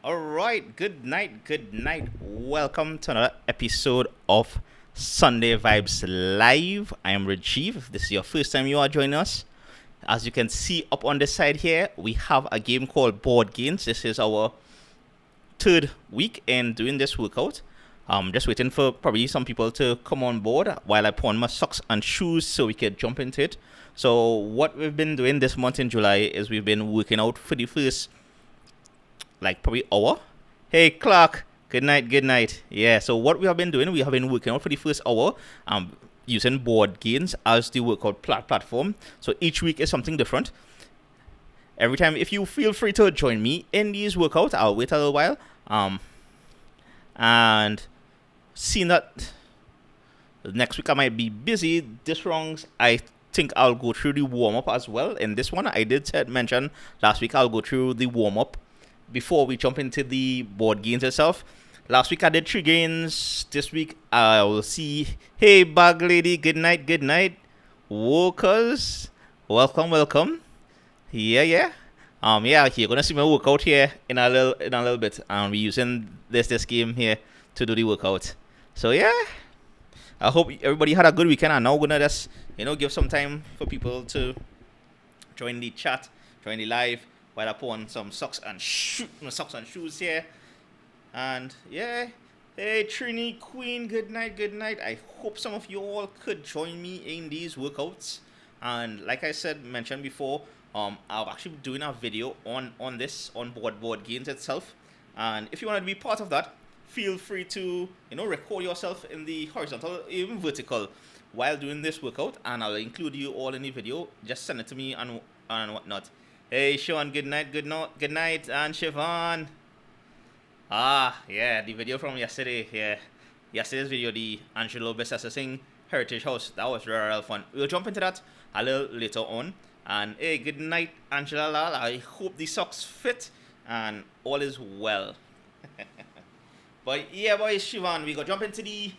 All right, good night, good night. Welcome to another episode of Sunday Vibes Live. I am Rajiv. If this is your first time you are joining us, as you can see up on the side here, we have a game called Board Games. This is our third week in doing this workout. Just waiting for probably some people to come on board while I put on my socks and shoes so we can jump into it. So what we've been doing this month in July is we've been working out for the first probably hour. Hey Clark, good night, good night. Yeah, so what we have been doing, we have been working out for the first hour, using board games as the workout platform. So each week is something different. Every time, if you feel free to join me in these workouts, I'll wait a little while. And seeing that next week I might be busy, this round I think I'll go through the warm up as well. In this one, I did mention last week I'll go through the warm up before we jump into the board games itself. Last week I did 3 games. This week I will see. Hey, bug lady, good night, good night. Workers, welcome, welcome. Yeah. You're gonna see my workout here in a little bit. And we're using this game here to do the workout. So yeah, I hope everybody had a good weekend. And now we're gonna just give some time for people to join the chat, join the live, while I put on some socks and shoes here. And yeah, hey Trini Queen, good night, good night. I hope some of you all could join me in these workouts. And like I mentioned before, I'm actually doing a video on board games itself. And if you want to be part of that, feel free to record yourself in the horizontal, even vertical, while doing this workout, and I'll include you all in the video. Just send it to me and whatnot. Hey Sean, good night, good night, and Siobhan. Yeah, the video from yesterday. Yeah, yesterday's video, the Angelo Bessasing Heritage House. That was real fun. We'll jump into that a little later on. And hey, good night, Angela Lal. I hope the socks fit and all is well. But yeah, boys, Siobhan, we go jump into the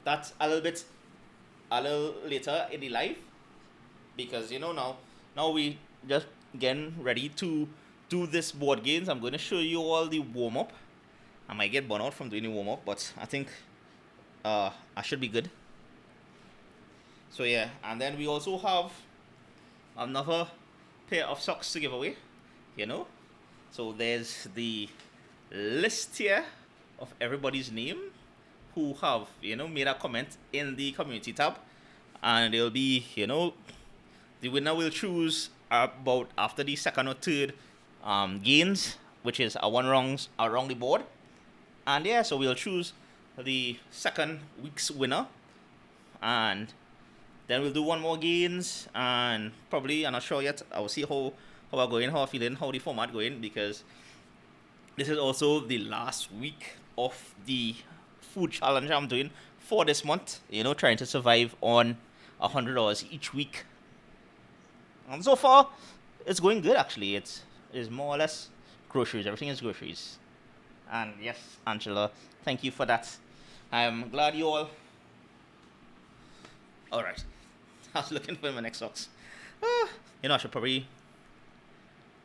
that's a little later in the live. Because now we just getting ready to do this board games. I'm going to show you all the warm up. I might get burnt out from doing the warm up, but I think I should be good. So yeah, and then we also have another pair of socks to give away. So there's the list here of everybody's name who have made a comment in the community tab, and they'll be the winner will choose about after the second or third gains, which is a one rounds around the board. And yeah, so we'll choose the second week's winner, and then we'll do one more gains, and probably, I'm not sure yet, I will see how we're going, how I'm feeling, how the format going, because this is also the last week of the food challenge I'm doing for this month, trying to survive on $100 each week. And so far, it's going good, actually. It's more or less groceries. Everything is groceries. And yes, Angela, thank you for that. I'm glad you all... All right. I was looking for my next socks. I should probably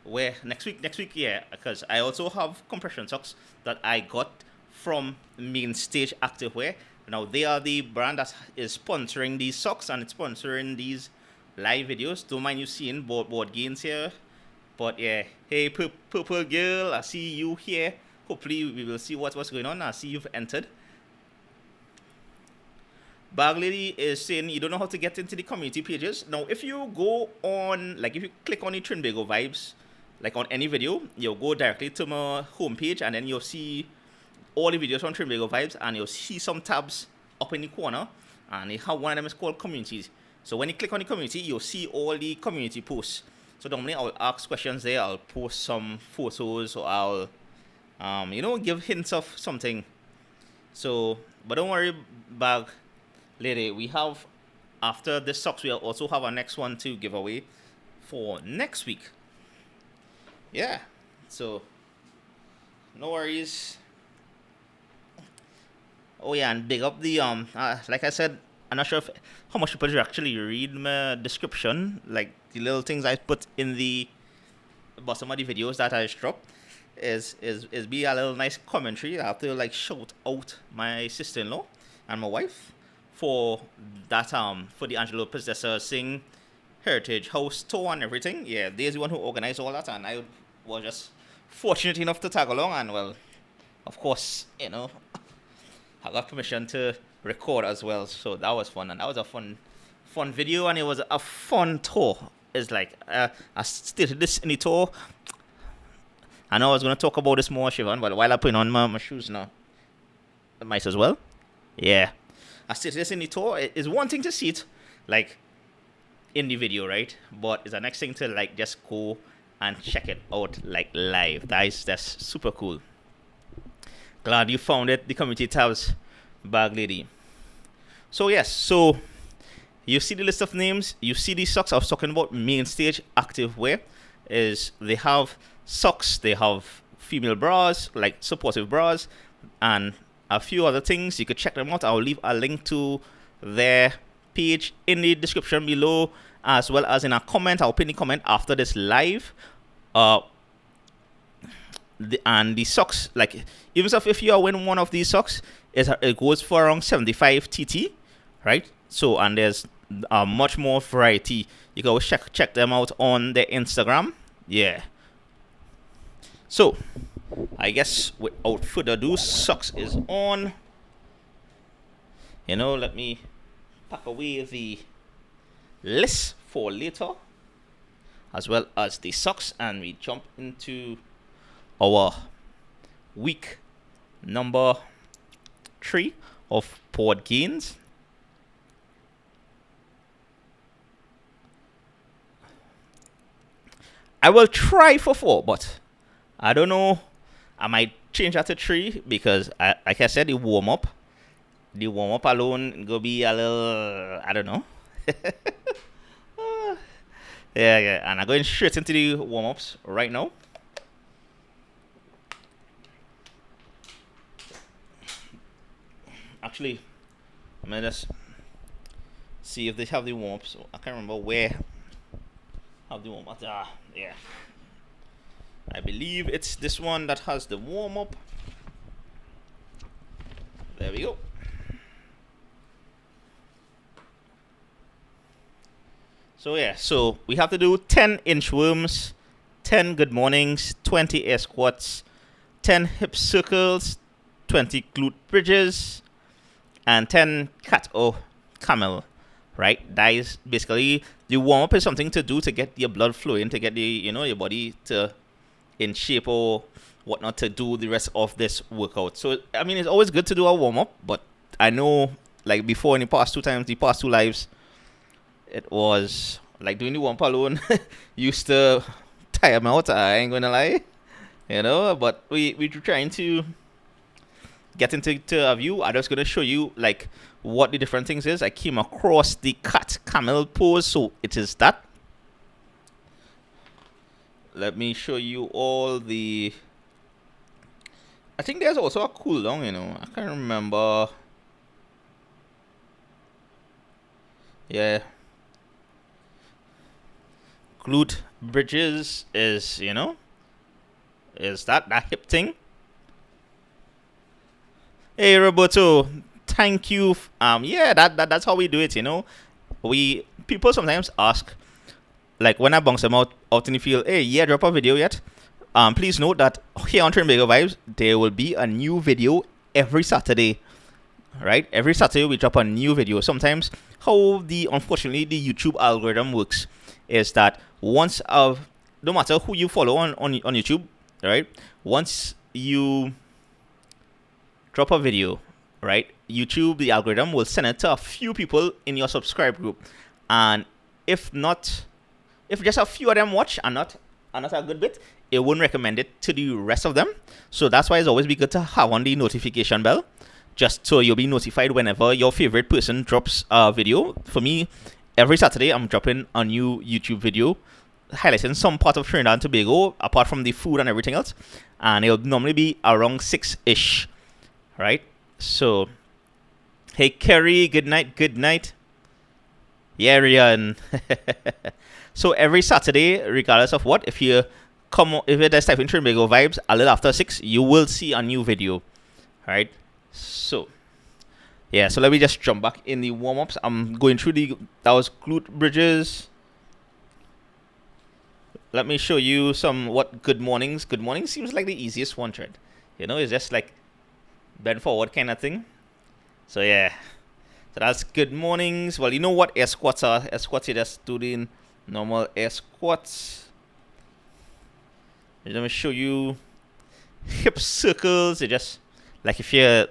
wear next week, yeah, because I also have compression socks that I got from Main Stage Activewear. Now, they are the brand that is sponsoring these socks, and it's sponsoring these live videos. Don't mind you seeing board games here, but yeah, hey purple girl, I see you here. Hopefully we will see what's going on. I see you've entered. Bag lady is saying you don't know how to get into the community pages. Now, if you go on, if you click on the Trinbago vibes, on any video, you'll go directly to my homepage, and then you'll see all the videos from Trinbago vibes, and you'll see some tabs up in the corner, and one of them is called communities. So when you click on the community, you'll see all the community posts. So normally I'll ask questions there, I'll post some photos, or I'll, give hints of something. So, but don't worry, bag lady, we have, after this socks, we'll also have our next one to give away for next week. Yeah, so, no worries. Oh yeah, and big up the, like I said, I'm not sure how much people actually read my description, the little things I put in the about some of the videos that I dropped is be a little nice commentary. I have to like shout out my sister-in-law and my wife for that for the Angelo Possessor Sing Heritage House tour and everything. Yeah, they're the one who organized all that, and I was just fortunate enough to tag along. And well, of course, you know, I got permission to record as well, so that was fun, and that was a fun video, and it was a fun tour. It's like I stated this in the tour. I know I was gonna talk about this more, Siobhan, but while I put on my shoes now, I might as well. Yeah, I stated this in the tour. It's one thing to see it like in the video, right? But it's the next thing to like just go and check it out like live. That's super cool. Glad you found it. The community tabs, bag lady. So yes, so you see the list of names. You see these socks. I was talking about main stage active wear. Is they have socks, they have female bras, like supportive bras, and a few other things. You could check them out. I'll leave a link to their page in the description below, as well as in a comment. I'll pin the comment after this live. And the socks, like even if you are wearing one of these socks, it goes for around 75 TT, right? So, and there's much more variety. You can always check them out on their Instagram. Yeah. So, I guess without further ado, socks is on. You know, let me pack away the list for later, as well as the socks, and we jump into our week number 3 of board games. I will try for 4, but I don't know. I might change that to 3 because, like I said, the warm up alone gonna be a little, I don't know. Yeah, and I'm going straight into the warm ups right now. Actually, I'm gonna just see if they have the warm ups. I can't remember where. Have the warm up? Yeah. I believe it's this one that has the warm up. There we go. So yeah, so we have to do 10 inchworms, 10 good mornings, 20 air squats, 10 hip circles, 20 glute bridges, and 10 cat or camel. Right, that is basically the warm up is something to do to get your blood flowing, to get the your body to in shape or whatnot to do the rest of this workout. So I mean, it's always good to do a warm up, but I know like before in the past 2 lives, it was like doing the warm up alone used to tire me out. I ain't gonna lie, But we're trying to get into a view. I'm just gonna show you like what the different things is. I came across the cat camel pose, so it is that. Let me show you all the. I think there's also a cool down, I can't remember. Yeah. Glute bridges is, is that hip thing. Hey Roberto, thank you. Yeah, that's how we do it. People sometimes ask, like when I bounce them out in the field, hey, yeah, drop a video yet? Please note that here on Trinbago Vibes, there will be a new video every Saturday. Right? Every Saturday we drop a new video. Sometimes how unfortunately the YouTube algorithm works is that once no matter who you follow on YouTube, right? Once you drop a video, right? YouTube, the algorithm will send it to a few people in your subscribe group, and if just a few of them watch and not a good bit, it won't recommend it to the rest of them. So that's why it's always be good to have on the notification bell, just so you'll be notified whenever your favorite person drops a video. For me, every Saturday I'm dropping a new YouTube video highlighting some part of Trinidad and Tobago, apart from the food and everything else, and it'll normally be around 6-ish. Right? So, hey Kerry, good night. Yeah, Rian. So every Saturday, regardless of what, if you if you just type in Trinbago vibes a little after 6, you will see a new video. Right? So yeah, so let me just jump back in the warm-ups. I'm going through that was glute bridges. Let me show you what good mornings. Good morning seems like the easiest one, right? It's just like bend forward kind of thing. So yeah, so that's good mornings. Well, you know what air squats are. Air squats, you're just doing normal air squats. Let me show you hip circles. They're just like if you're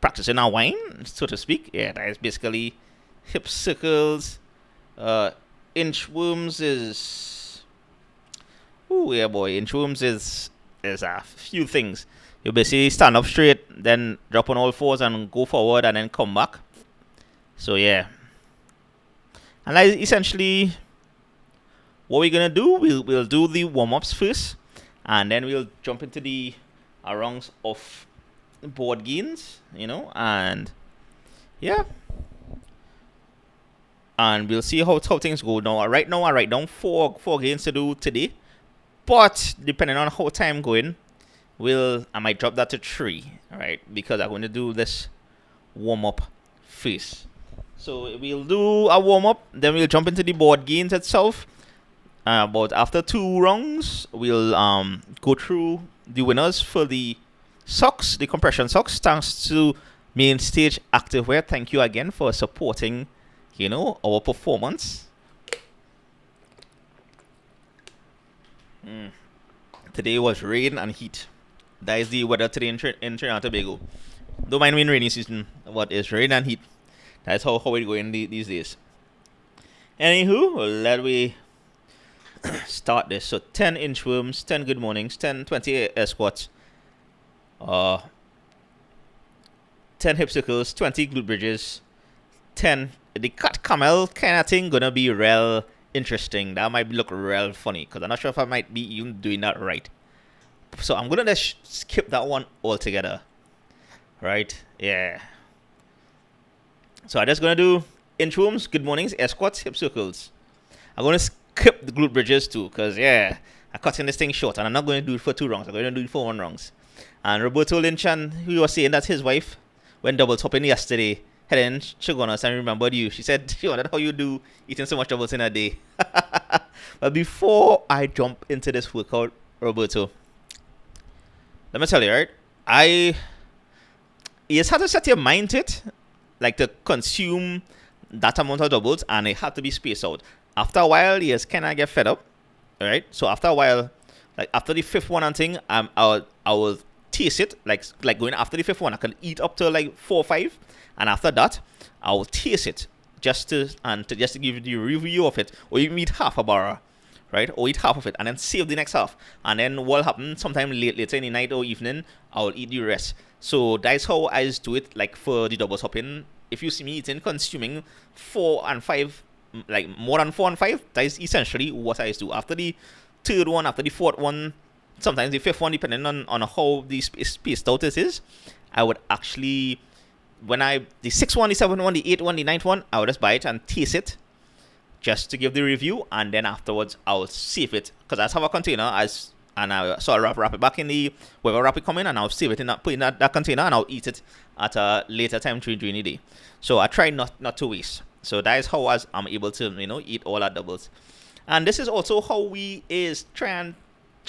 practicing a wine, so to speak. Yeah, that is basically hip circles. Inchworms is... Ooh, yeah, boy. Inchworms is a few things. You basically stand up straight, then drop on all fours and go forward and then come back. So, yeah. And that is essentially what we're going to do. We'll do the warm-ups first, and then we'll jump into the rounds of board gains, and yeah, and we'll see how things go. Right now I write down four gains to do today, but depending on how time going, I might drop that to 3, right? Because I'm going to do this warm up first. So we'll do a warm up, then we'll jump into the board gains itself. But after 2 rounds, we'll go through the winners for the socks, the compression socks. Thanks to Main Stage Activewear. Thank you again for supporting, our performance. Today was rain and heat. That is the weather today in Trinidad and Tobago. Don't mind me in rainy season, but it's rain and heat. That's how it's going these days. Anywho, let me start this. So 10 inchworms, 10 good mornings, 20 air squats, 10 hip circles, 20 glute bridges, 10 the cut camel kind of thing. Gonna be real interesting. That might look real funny because I'm not sure if I might be even doing that right. So I'm gonna just skip that one altogether. Right? Yeah. So I'm just gonna do inchworms, good mornings, air squats, hip circles. I'm gonna skip the glute bridges too, because yeah, I'm cutting this thing short and I'm not going to do it for 2 rounds. I'm going to do it for 1 rounds. And Roberto Linchan, who was saying that his wife went double topping yesterday, Helen Chigonas, and remembered you. She said she wondered how you do eating so much doubles in a day. But before I jump into this workout, Roberto, let me tell you, right? You just have to set your mind to it, like to consume that amount of doubles, and it had to be spaced out. After a while, you just kind of get fed up, right? So after a while, like after the 5th one and thing, I will taste it, like going after the 5th one, I can eat up to like 4 or 5, and after that, I will taste it just to give you the review of it, or you eat half a bar, right? Or eat half of it, and then save the next half, and then what happens? Sometime later in the night or evening, I will eat the rest. So that's how I just do it. Like for the double topping, if you see me eating, consuming 4 and 5. Like more than 4 and 5, that is essentially what I do. After the 3rd one, after the 4th one, sometimes the 5th one, depending on how the spaced out it is, I would actually, the 6th one, the 7th one, the 8th one, the 9th one, I would just buy it and taste it just to give the review, and then afterwards I will save it, because I have a container I'll wrap it back in the wherever wrap it come in, and I'll save it in put in that container, and I'll eat it at a later time during the day. So I try not to waste. So that is how I'm able to eat all our doubles. And this is also how we is try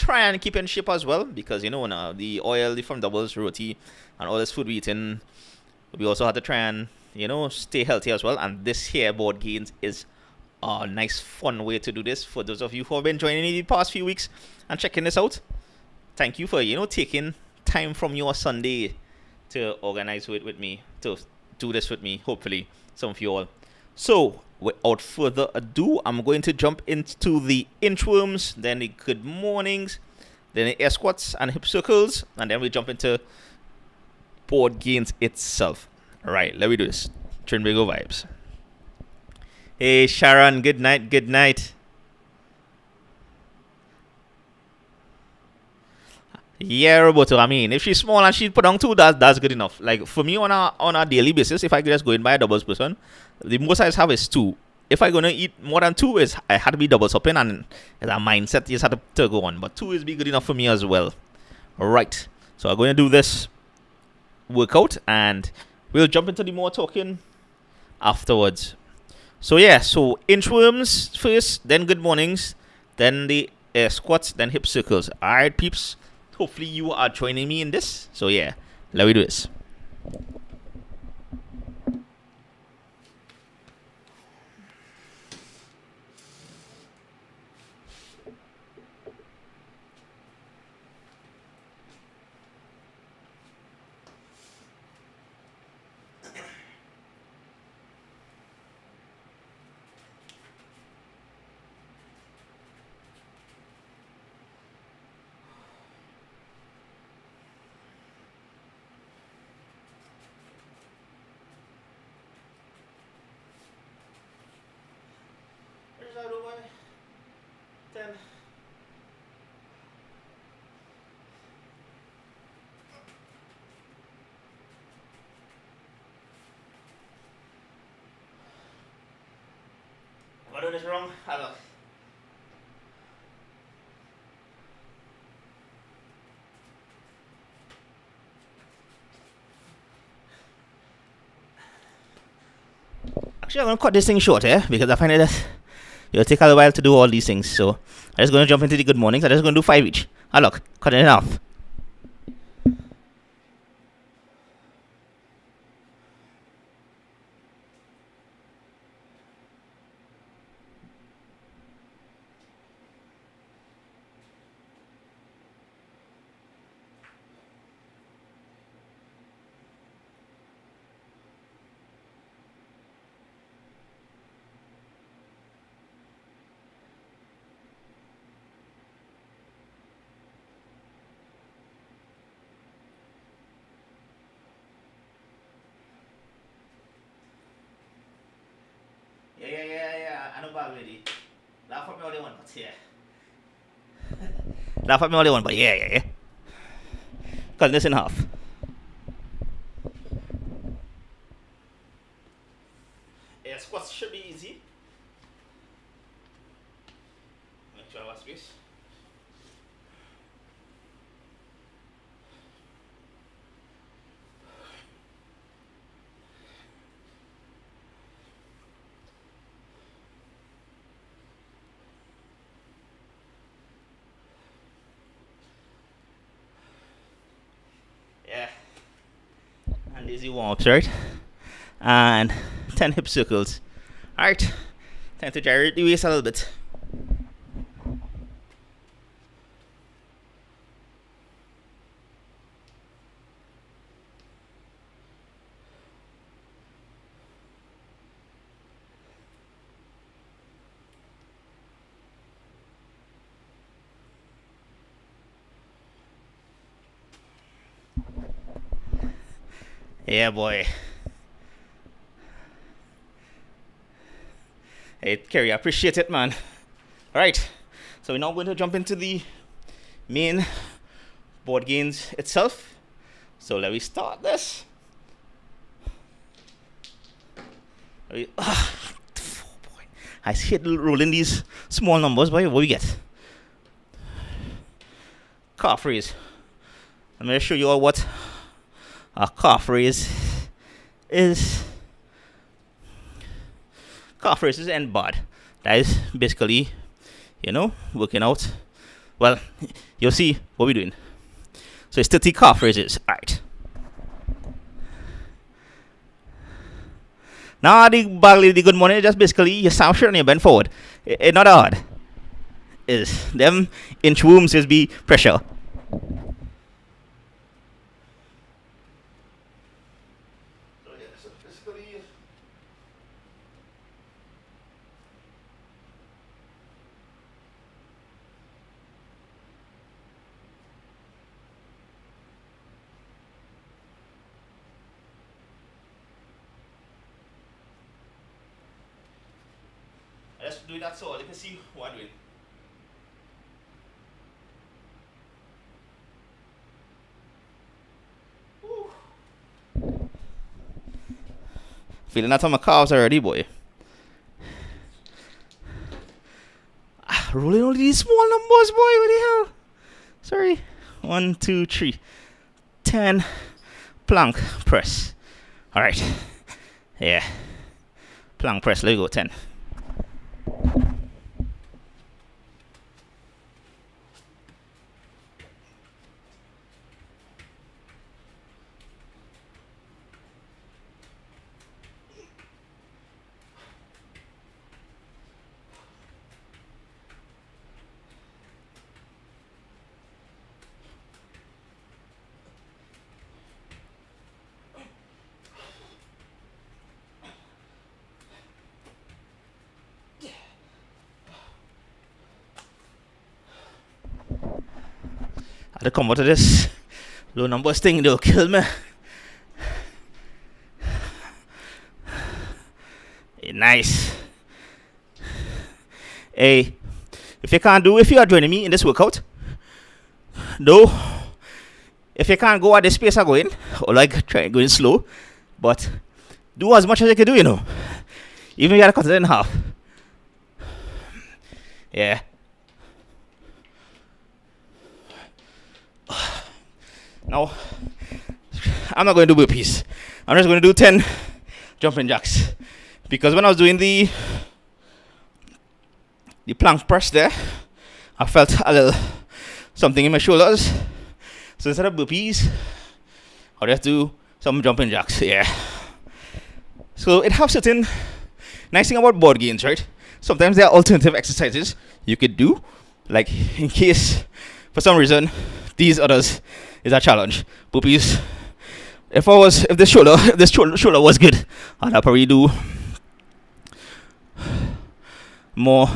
and keep in shape as well, because now the oil from doubles, roti, and all this food we eating, we also have to try and stay healthy as well. And this here board gains is a nice fun way to do this. For those of you who have been joining me the past few weeks and checking this out, thank you for taking time from your Sunday to organize with me, to do this with me, hopefully some of you all. So without further ado, I'm going to jump into the inchworms, then the good mornings, then the air squats and hip circles, and then we jump into board gains itself. All right, let me do this. Trinbago vibes. Hey Sharon, good night, good night. Yeah, Roberto, I mean, if she's small and she put on 2, that's good enough. Like for me on a daily basis, if I just go in by a doubles person, the most I have is 2. if I'm gonna eat more than two, is I had to be double supping, and that mindset you just had to go on. But two is be good enough for me as well. All right, so I'm going to do this workout, and we'll jump into the more talking afterwards. So yeah, so inchworms first, then good mornings, then the squats, then hip circles. All right, peeps. Hopefully you are joining me in this. So yeah, let me do this. Am I doing this wrong? Hello. Actually, I'm gonna cut this thing short here because I find that it'll take a little while to do all these things. So I'm just gonna jump into the good mornings. I'm just gonna do 5 each. Ah, look, cut it off. Yeah. I know bad already. Laugh at me all they want, but yeah. Laugh at me all they want, but yeah. Cut this in half. Yeah, squats should be easy. Make sure I have space. Yeah. And easy warm-ups, right? And 10 hip circles. Alright. Time to gyrate the waist a little bit. Yeah, boy. Hey, Kerry, I appreciate it, man. Alright, so we're now going to jump into the main board games itself. So let me start this. Boy. I hate rolling these small numbers, but what we get? Calf raise. I'm going to show you all what a calf raise is. Calf raise is end bar. That is basically, working out. Well, you'll see what we're doing. So it's 30 calf raises. Alright. Now the good morning is just basically you stand straight and you bend forward. It's not hard. Is them inchworms is be pressure. Let's do that so you can see what I'm doing. Woo. Feeling that on my calves already, boy. Rolling all these small numbers, boy. What the hell? Sorry. 1, 2, 3. 10 plank press. Alright. Yeah. Plank press. Let me go. 10. I had to come out of this low numbers thing, they'll kill me. Hey, nice. Hey, if you are joining me in this workout, no, if you can't go at the pace I'm going, or like try going slow, but do as much as you can do, you know. Even if you gotta cut it in half. Yeah. Now, I'm not going to do burpees. I'm just going to do 10 jumping jacks. Because when I was doing the plank press there, I felt a little something in my shoulders. So instead of burpees, I'll just do some jumping jacks. Yeah. So it has certain nice thing about board games, right? Sometimes there are alternative exercises you could do. Like in case, for some reason, these others is a challenge. Burpees. If this shoulder was good, I'd probably do more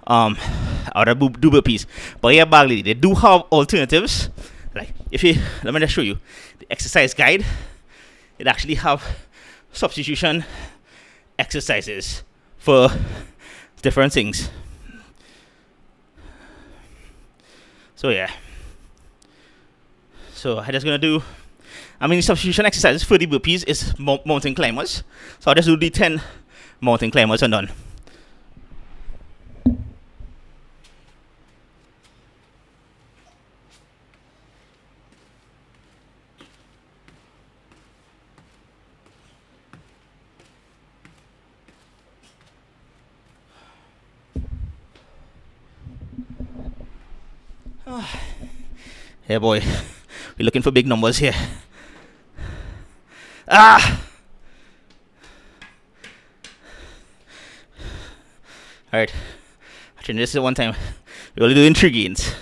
out of do burpees. But yeah, Bagley, they do have alternatives. Like let me just show you the exercise guide. It actually have substitution exercises for different things. So yeah. So I'm just gonna do. Substitution exercises for the burpees is mountain climbers. So I'll just do the 10 mountain climbers and done. Yeah, boy, we're looking for big numbers here. Alright, actually this is one time we're only doing 3 gains.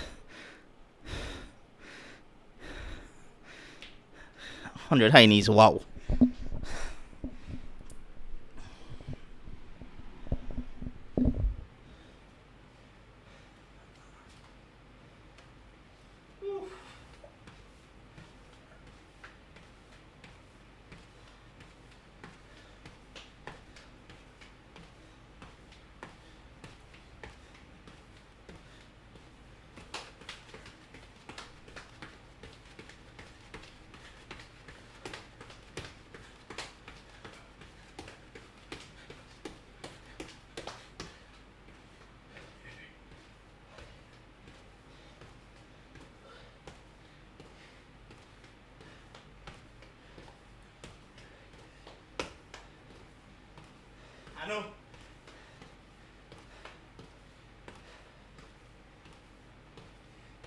100 high knees, wow. I know.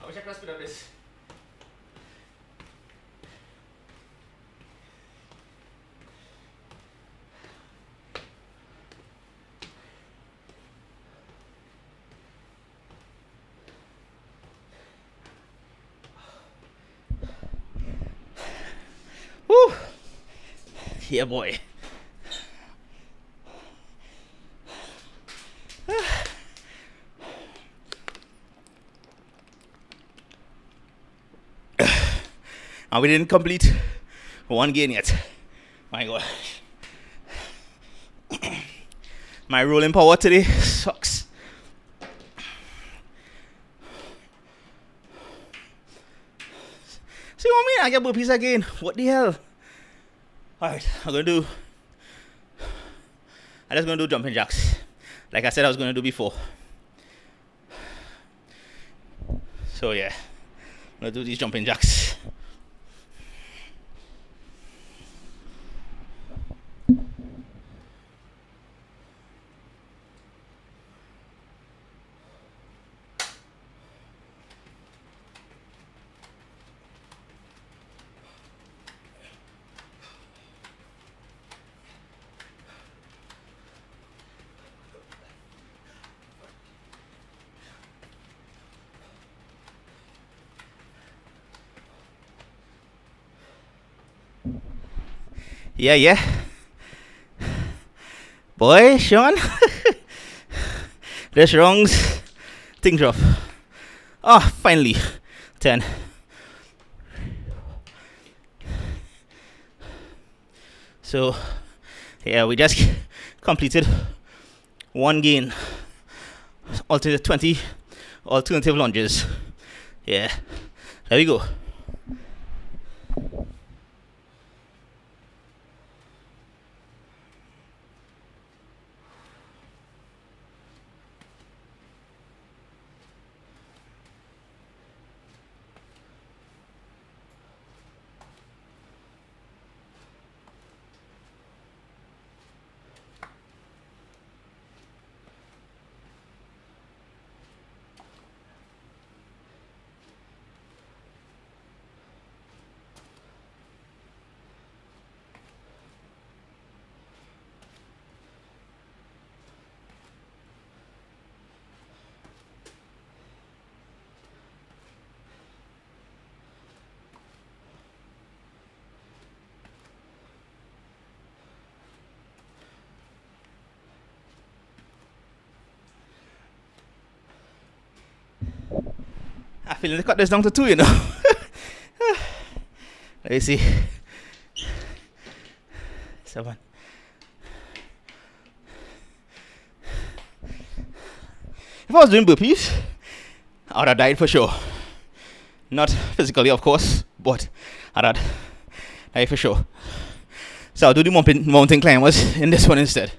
I wish I could speed up this. Woo! Yeah, boy. And we didn't complete 1 gain yet. My God. My rolling power today sucks. See what I mean? I get burpees again. What the hell? Alright, I'm just gonna do jumping jacks. Like I said I was gonna do before. So yeah, I'm gonna do these jumping jacks. Yeah, yeah. Boy, Sean. This wrongs. Things rough. Ah, oh, finally. 10. So, yeah, we just completed one gain. Alternative 20 alternative lunges. Yeah. There we go. I feel they cut this down to 2, you know. Let me see. 7. If I was doing burpees, I would have died for sure. Not physically, of course, but I'd have died for sure. So I'll do the mountain climbers in this one instead.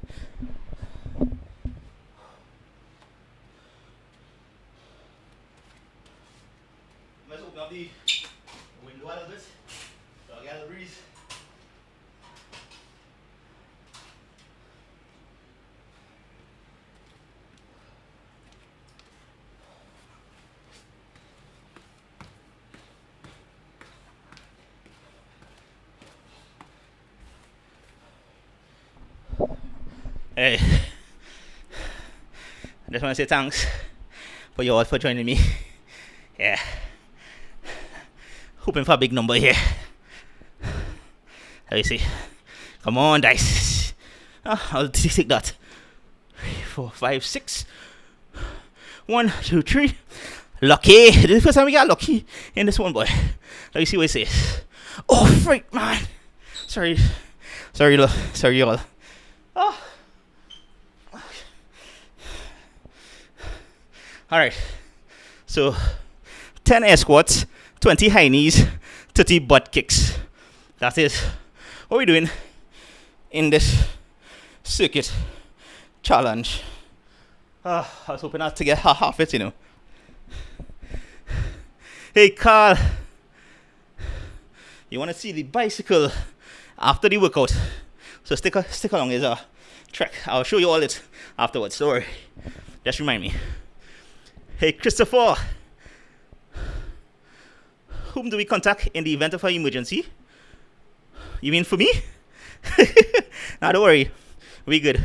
Let's open up the window a little bit so I get a little breeze. Hey, I just want to say thanks for you all for joining me. Yeah, hoping for a big number here. Let me see. Come on, dice. Oh, I'll take that. 3, 4, 5, 6. 1, 2, 3. Lucky. This is the first time we got lucky in this one, boy. Let me see what it says. Oh, freak, man. Sorry, y'all. Oh. Alright, so 10 air squats, 20 high knees, 30 butt kicks. That is what we're doing in this circuit challenge. I was hoping not to get half it, you know. Hey, Carl, you want to see the bicycle after the workout? So stick along, is a trek. I'll show you all it afterwards. Don't worry. Just remind me. Hey, Christopher, whom do we contact in the event of an emergency? You mean for me? Nah, don't worry. We good.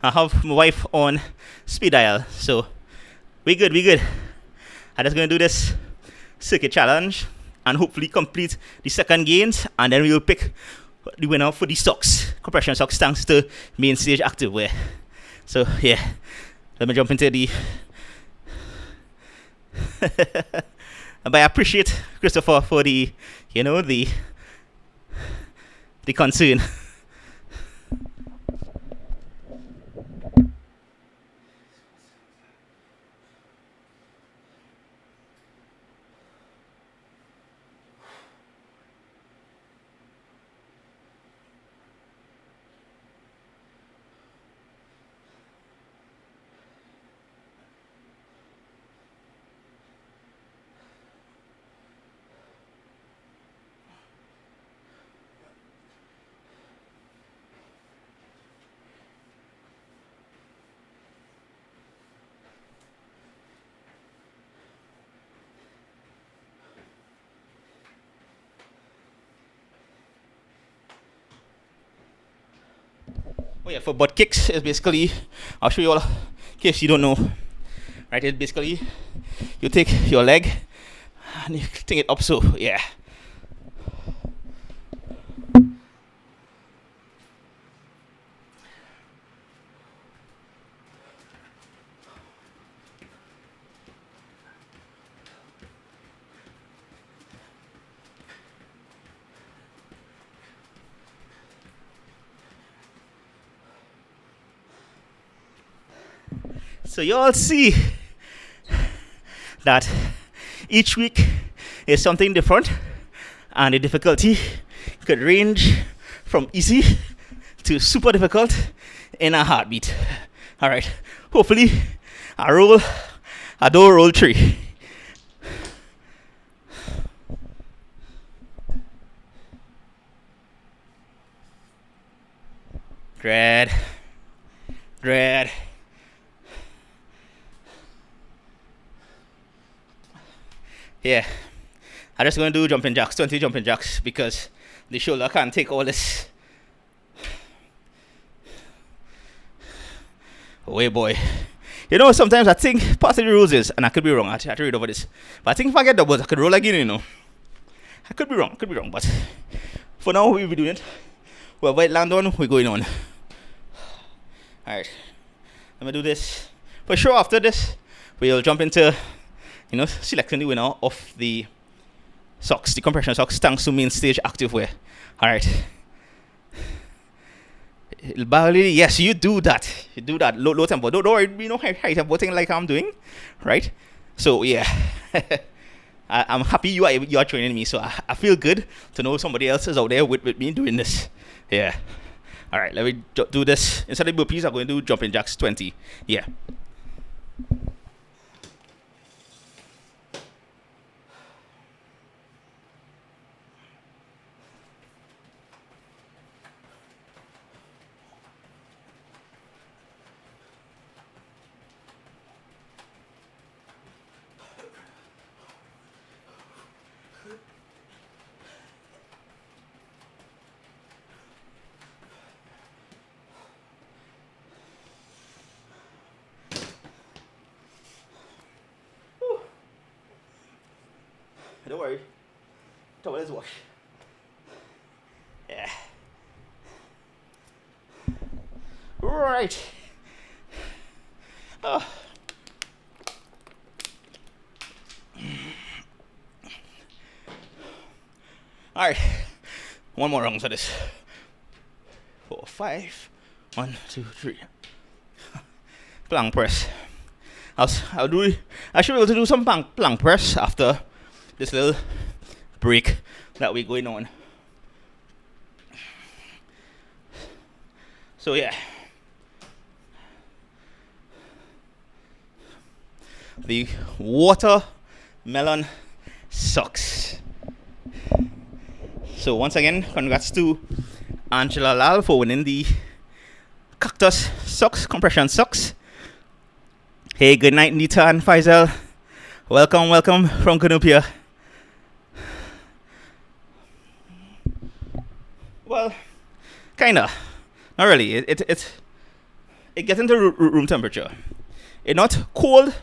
I have my wife on speed dial, so we good. I'm just going to do this circuit challenge and hopefully complete the second gains, and then we will pick the winner for the socks, compression socks, thanks to main stage activewear. So, yeah, let me jump into the... But I appreciate Christopher for the concern. Oh yeah, for butt kicks is basically, I'll show you all in case you don't know. Right, it's basically you take your leg and you take it up, so yeah. So you all see that each week is something different, and the difficulty could range from easy to super difficult in a heartbeat. All right, hopefully I do roll 3. Dread. Yeah, I'm just going to do jumping jacks, 20 jumping jacks, because the shoulder can't take all this. Oh, hey boy. You know, sometimes I think part of the rules is, and I could be wrong, I have to read over this, but I think if I get doubles, I could roll again, you know. I could be wrong, but for now, we'll be doing it. Wherever it land on, we're going on. Alright, let me do this. For sure, after this, we'll jump into, you know, selecting the winner of the socks, the compression socks, thanks to main stage activewear. Alright. Yes, you do that. Low tempo. Don't worry, you know, high tempo thing like I'm doing. Right? So, yeah. I'm happy you are training me, so I feel good to know somebody else is out there with me doing this. Yeah. Alright, let me do this. Instead of burpees, I'm going to do jumping jacks 20. Yeah. Don't worry. Towel is wash. Yeah. Right. Oh. Alright. One more round for this. 4, 5. 1, 2, 3. Plank press. I should be able to do some plank press after this little break that we're going on. So yeah, the watermelon socks. So once again, congrats to Angela Lal for winning the cactus socks, compression socks. Hey, good night, Nita and Faisal. Welcome from Canopia. Well, kinda. Not really. It gets into room temperature. It's not cold,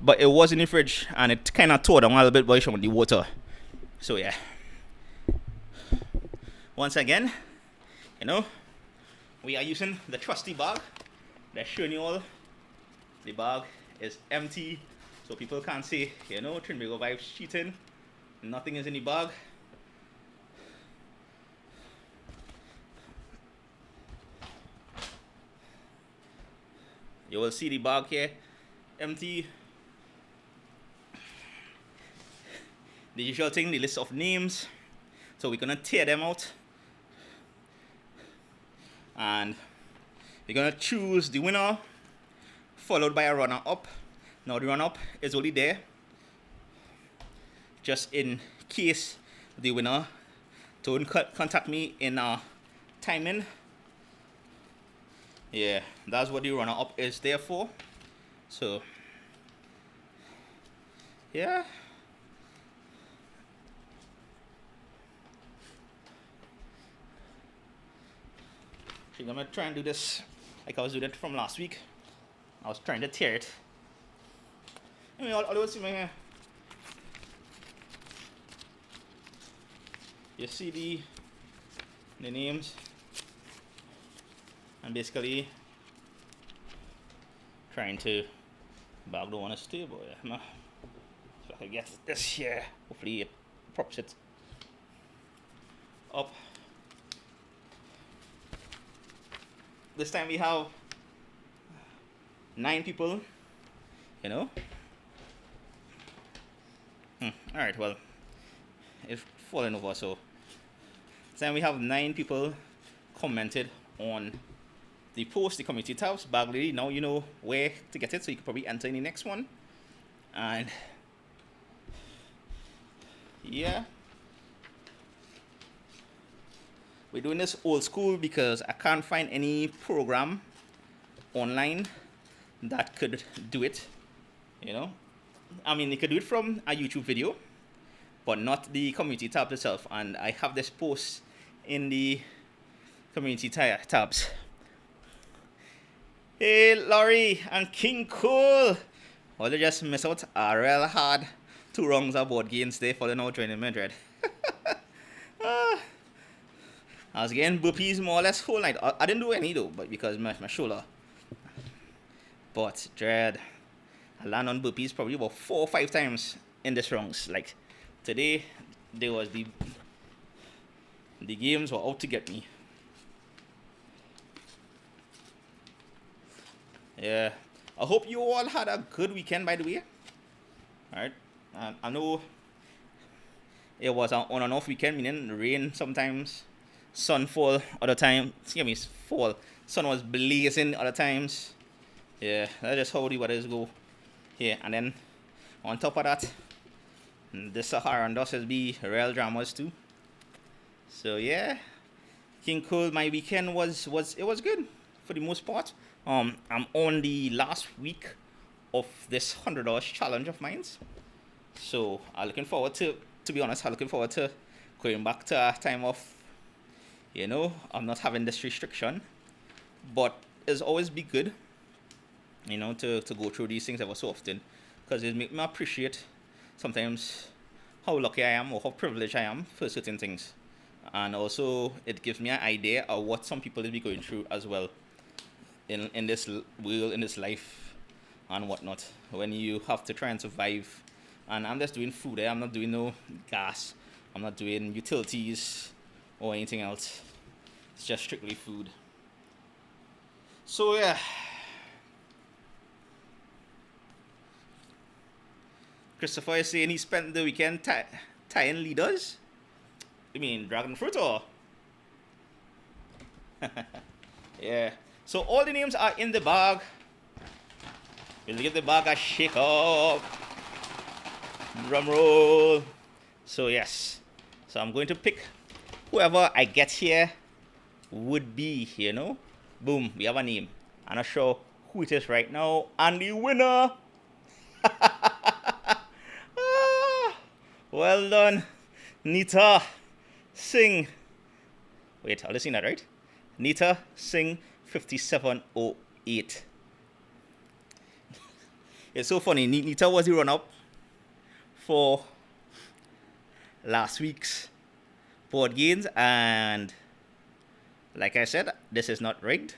but it was in the fridge, and it kind of tore down a little bit by some of the water. So yeah. Once again, you know, we are using the trusty bag. They're showing you all. The bag is empty, so people can't say, you know, Trinbago vibes cheating. Nothing is in the bag. You will see the bag here, empty. The usual thing, the list of names. So we're gonna tear them out, and we're gonna choose the winner, followed by a runner-up. Now the runner-up is only there just in case the winner don't contact me in timing. Yeah, that's what the runner-up is there for. So yeah. Actually, I'm gonna try and do this like I was doing it from last week. I was trying to tear it. I mean, all see my hair. You see the names, and basically trying to bag don't want to stay, boy. No. So I get this here. Hopefully it props it up. This time we have 9 people, you know. Alright, well, it's falling over, so this time we have 9 people commented on the post, the community tabs. Bag lady, now you know where to get it, so you can probably enter in the next one. And yeah, we're doing this old school because I can't find any program online that could do it, you know. I mean, you could do it from a YouTube video, but not the community tab itself. And I have this post in the community tabs. Hey, Laurie and King Cole. Well, they just miss out a real hard 2 rounds of board games there for the now training Madrid. I was getting burpees more or less whole night. I didn't do any though, but because my shoulder. But dread, I land on burpees probably about 4 or 5 times in this rounds. Like today, there was the games were out to get me. Yeah, I hope you all had a good weekend, by the way. Alright, I know it was an on and off weekend, meaning rain sometimes, sun fall other time. Excuse me, fall. Sun was blazing other times. Yeah, that's just how the weathers go here. And then on top of that, the Sahara and dust has be real dramas too. So yeah, King Cole, my weekend was good for the most part. I'm on the last week of this $100 challenge of mine. So I'm looking forward to be honest, I'm looking forward to going back to a time of, you know, I'm not having this restriction. But it's always be good, you know, to go through these things ever so often, because it makes me appreciate sometimes how lucky I am or how privileged I am for certain things. And also it gives me an idea of what some people will be going through as well in this world, in this life and whatnot, when you have to try and survive. And I'm just doing food, I'm not doing no gas, I'm not doing utilities or anything else. It's just strictly food. So yeah, Christopher is saying he spent the weekend tying leaders. You mean dragon fruit or? Yeah. So all the names are in the bag. We'll give the bag a shake up. Drum roll. So yes. So I'm going to pick whoever I get here would be, you know. Boom, we have a name. I'm not sure who it is right now. And the winner. Well done, Nita Singh. Wait, I'll listen that right. Nita Singh 5708. It's so funny. Nita was the run-up for last week's board games, and like I said, this is not rigged.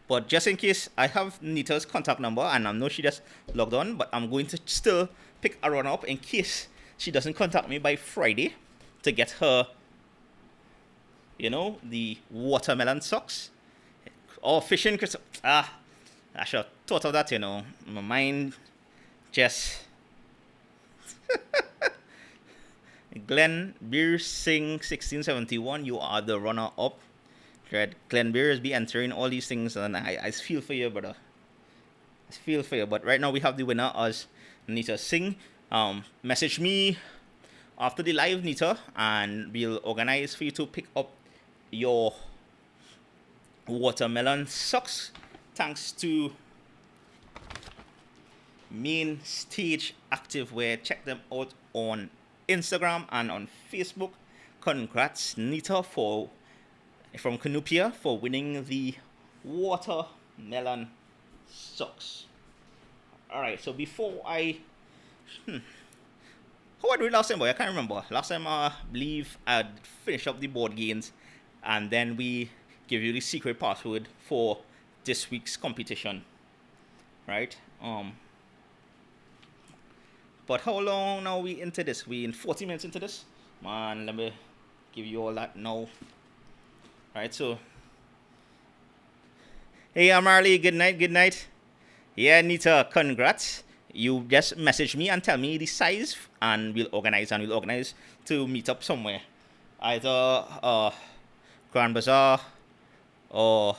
But just in case, I have Nita's contact number, and I know she just logged on, but I'm going to still pick a run-up in case she doesn't contact me by Friday to get her, you know, the watermelon socks. Or fishing. I should have thought of that, you know. My mind just... Glenn Beer Singh 1671, you are the runner-up. Glenn Beer is be entering all these things, and I feel for you, brother. I feel for you. But right now we have the winner as Nita Singh. Message me after the live, Nita, and we'll organize for you to pick up your watermelon socks, thanks to Main Stage Activewear. Check them out on Instagram and on Facebook. Congrats, Nita, for from Canupia for winning the watermelon socks. Alright, so before I how I do it last time, boy? I can't remember. Last time I believe I'd finished up the board games and then we give you the secret password for this week's competition. Right? But how long now we into this? We in 40 minutes into this? Man, let me give you all that now. Alright, so hey, Marley, good night, good night. Yeah, Nita, congrats. You just message me and tell me the size and we'll organize to meet up somewhere. Either Grand Bazaar or,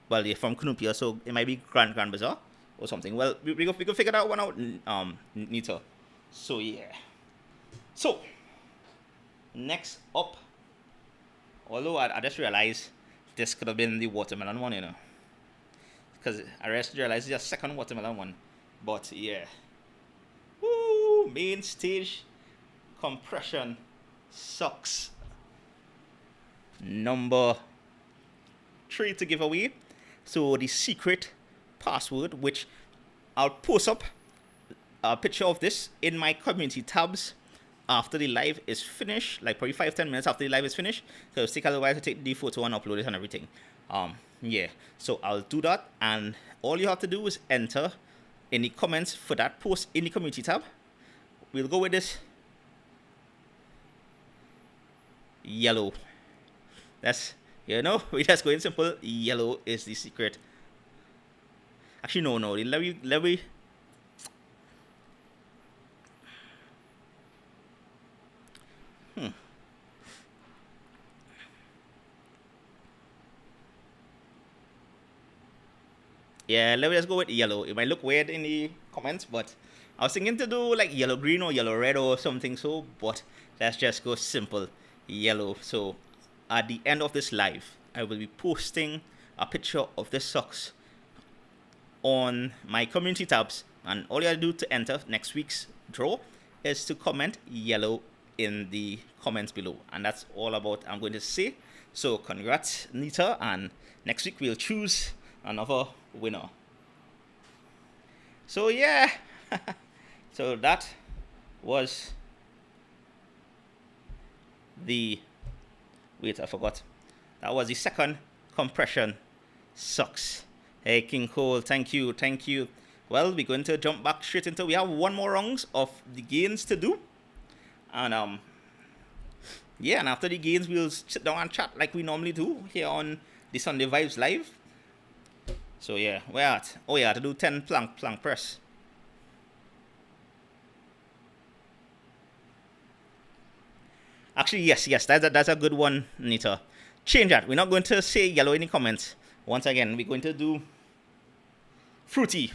well, you're from Canupia, so it might be Grand Bazaar or something. Well, we can figure that one out, Nita. So yeah. So next up, although I just realized this could have been the watermelon one, you know, because I just realized it's the second watermelon one. But yeah, woo, main stage compression socks number 3 to give away. So the secret password, which I'll post up a picture of this in my community tabs after the live is finished, like probably 5-10 minutes after the live is finished, because it'll take a little while to take the photo and upload it and everything. Yeah, so I'll do that, and all you have to do is enter in the comments for that post in the community tab. We'll go with this yellow. That's, you know, we just going simple. Yellow is the secret. Actually, no, let me yeah, let me just go with yellow. It might look weird in the comments, but I was thinking to do like yellow green or yellow red or something, so, but let's just go simple yellow. So at the end of this live, I will be posting a picture of the socks on my community tabs, and all you have to do to enter next week's draw is to comment yellow in the comments below, and that's all about I'm going to say. So congrats, Nita, and next week we'll choose another winner. So yeah, so that was the, wait, I forgot. That was the second compression socks. Hey, King Cole, thank you. Well, we're going to jump back straight into, we have one more rounds of the gains to do. And yeah, and after the gains, we'll sit down and chat like we normally do here on the Sunday Vibes Live. So yeah, where at? Oh yeah, to do 10 plank press. Actually, yes, that's a good one, Nita. Change that. We're not going to say yellow in the comments. Once again, we're going to do fruity.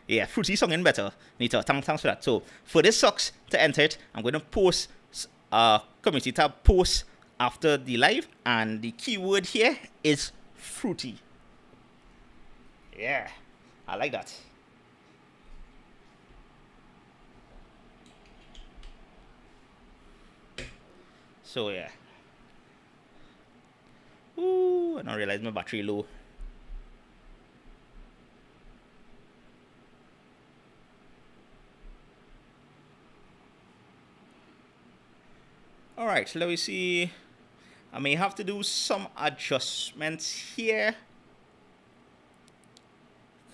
Yeah, fruity sounding better, Nita. Thanks for that. So for this socks, to enter it, I'm going to post community tab post after the live, and the keyword here is fruity. Yeah, I like that. So yeah. Ooh, I don't realize my battery low. Alright, let me see. I may have to do some adjustments here,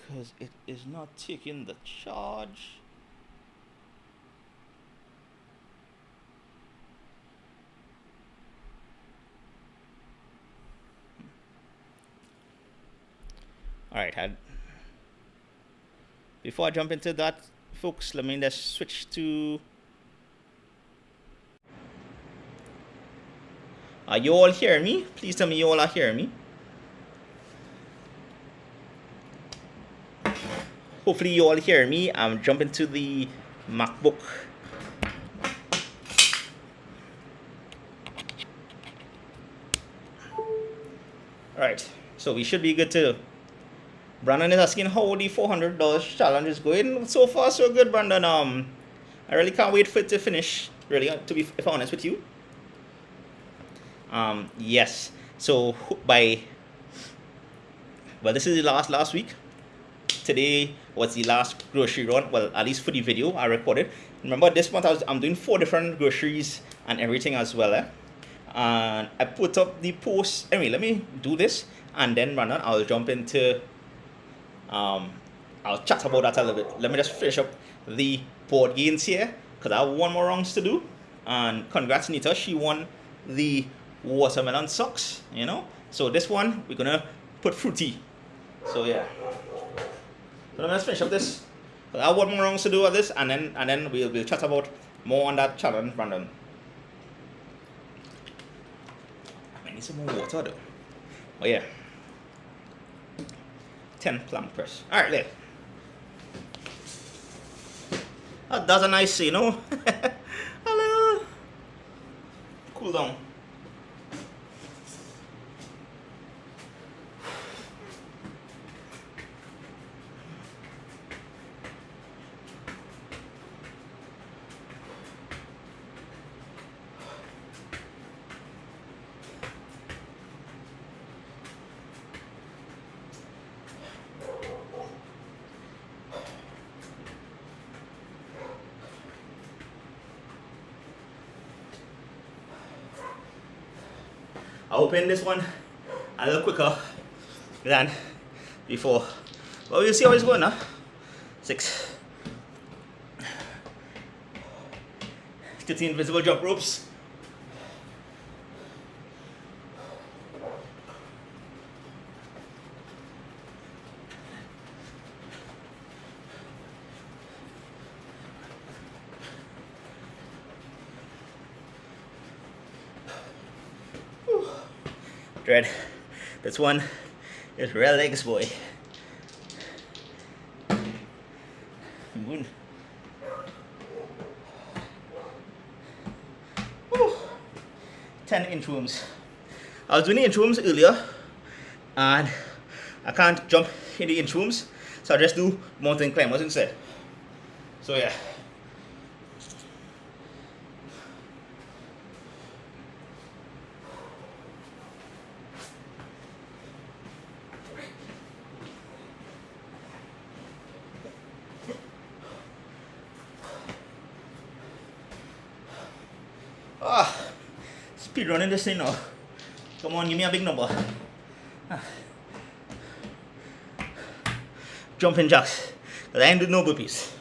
because it is not taking the charge. Alright, before I jump into that, folks, let me just switch to... Are you all hearing me? Please tell me you all are hearing me. Hopefully you all hear me. I'm jumping to the MacBook. Alright, so we should be good to... Brandon is asking how the $400 challenge is going. So far so good, Brandon. I really can't wait for it to finish, really, to be if honest with you. Yes, So this is the last week. Today was the last grocery run. Well, at least for the video I recorded. Remember, this month I'm doing 4 different groceries and everything as well. And I put up the post. Anyway, let me do this and then run on. I'll jump into I'll chat about that a little bit. Let me just finish up the board games here because I have 1 more rounds to do. And congrats, Nita. She won the watermelon socks. You know. So this one we're gonna put fruity. So yeah. So let me just finish up this. I have 1 more rounds to do of this, and then we'll chat about more on that challenge, Brandon. I need some more water though. Oh yeah. 10 plum press. Alright, there. That's a nice, you know. Hello. Cool down. I'll open this one a little quicker than before. Well, we'll see how it's going now. 6. 13 invisible jump ropes. Dread. This one is real legs, boy. Good. 10 inchworms. I was doing the inchworms earlier and I can't jump in the inchworms, so I just do mountain climbers instead. So yeah. Speed running this thing now. Come on, give me a big number. Jumping jacks. Because I ain't doing no burpees.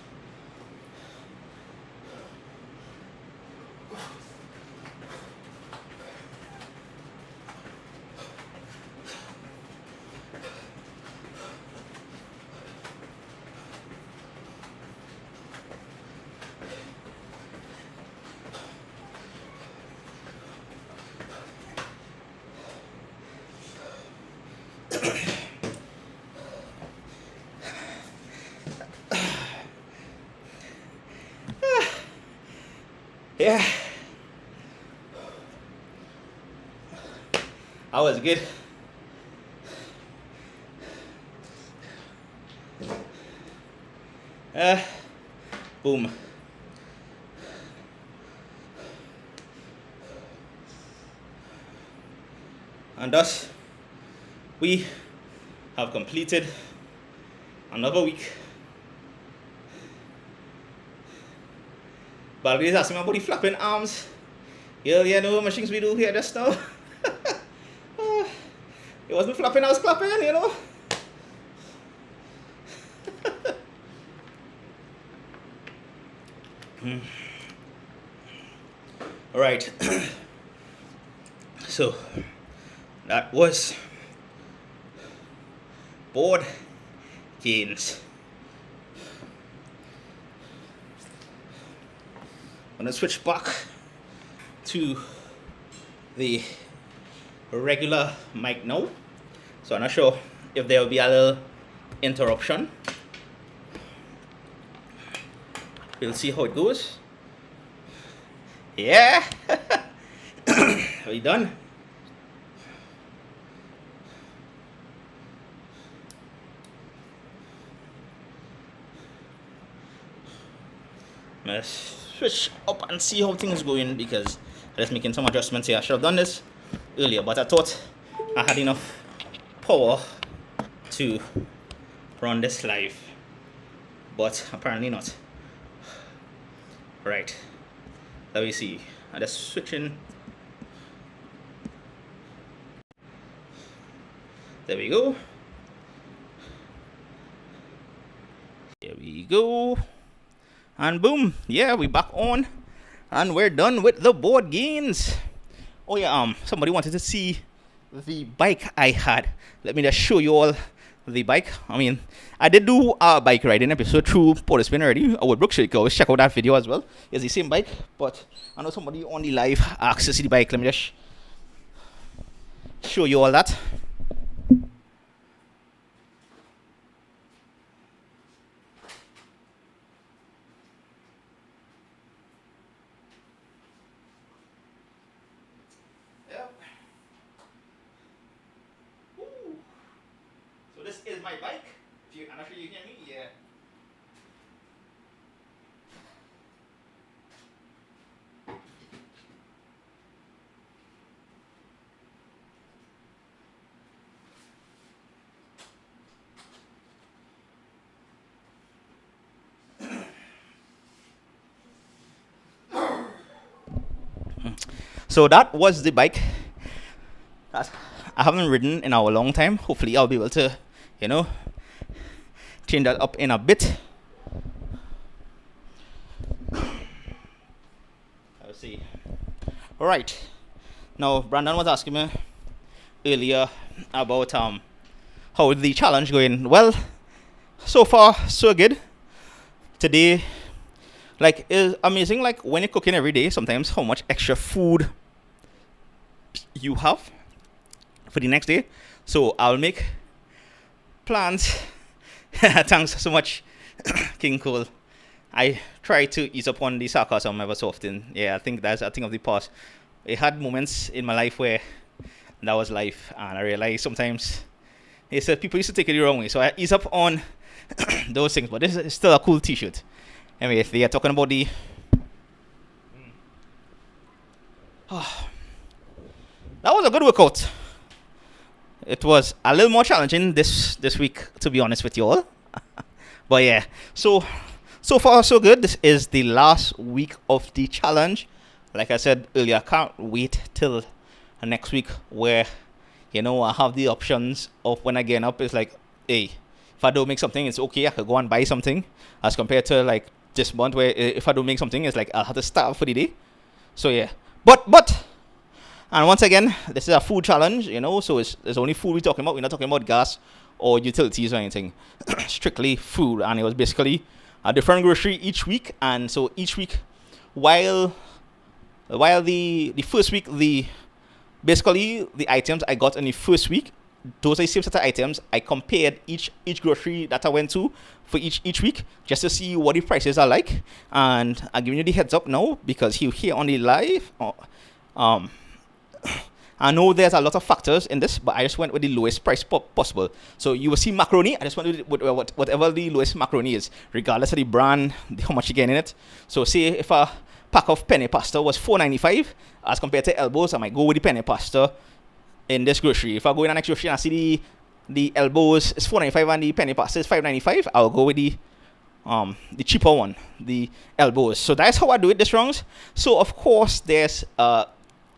Yeah, that was good. Boom. And thus, we have completed another week. Balgre's asking about the flapping arms. Yeah, you know machines we do here just now. It wasn't flapping, I was clapping, you know. Alright. So that was board games. I'm gonna switch back to the regular mic now. So I'm not sure if there will be a little interruption. We'll see how it goes. Yeah. Are we done? Let's switch up and see how things going because I'm just making some adjustments here. I should have done this earlier, but I thought I had enough power to run this live, but apparently not. Right, let me see. I'm just switching. There we go. There we go. And boom, yeah, we back on, and we're done with the board games. Oh yeah, somebody wanted to see the bike I had. Let me just show you all the bike. I mean, I did do a bike riding episode through Portispan already. I would so you can always check out that video as well. It's the same bike, but I know somebody on the live asked to see the bike. Let me just show you all that. So this is my bike. I'm not sure you hear me. Yeah. So that was the bike that I haven't ridden in a long time. Hopefully I'll be able to, change that up in a bit. Let's see. All right. Now Brandon was asking me earlier about how the challenge going. Well, so far so good. Today, like, is amazing. Like when you're cooking every day, sometimes how much extra food you have for the next day. So I'll make plans. Thanks so much, King Cole. I try to ease up on the sarcasm ever so often. Yeah, I think that's a thing of the past. I had moments in my life where that was life, and I realized sometimes people used to take it the wrong way. So I ease up on those things. But this is still a cool T-shirt. Anyway, if they are talking about the that was a good workout. It was a little more challenging this week, to be honest with you all. But yeah, so far so good. This is the last week of the challenge. Like I said earlier, I can't wait till next week where, I have the options of when I get up. It's like, hey, if I don't make something, it's okay. I could go and buy something, as compared to like this month where if I don't make something, it's like I'll have to starve for the day. So yeah, but. And once again, this is a food challenge, so it's only food we're talking about. We're not talking about gas or utilities or anything. Strictly food. And it was basically a different grocery each week. And so each week, while the first week, basically the items I got in the first week, those are the same set of items. I compared each grocery that I went to for each week just to see what the prices are like. And I'm giving you the heads up now because you here on the live. I know there's a lot of factors in this, but I just went with the lowest price possible. So you will see macaroni. I just went with whatever the lowest macaroni is, regardless of the brand, how much you get in it. So say if a pack of penne pasta was $4.95 as compared to elbows, I might go with the penne pasta in this grocery. If I go in the next grocery and I see the elbows is $4.95 and the penne pasta is $5.95, I'll go with the cheaper one, the elbows. So that's how I do it this rounds. So of course there's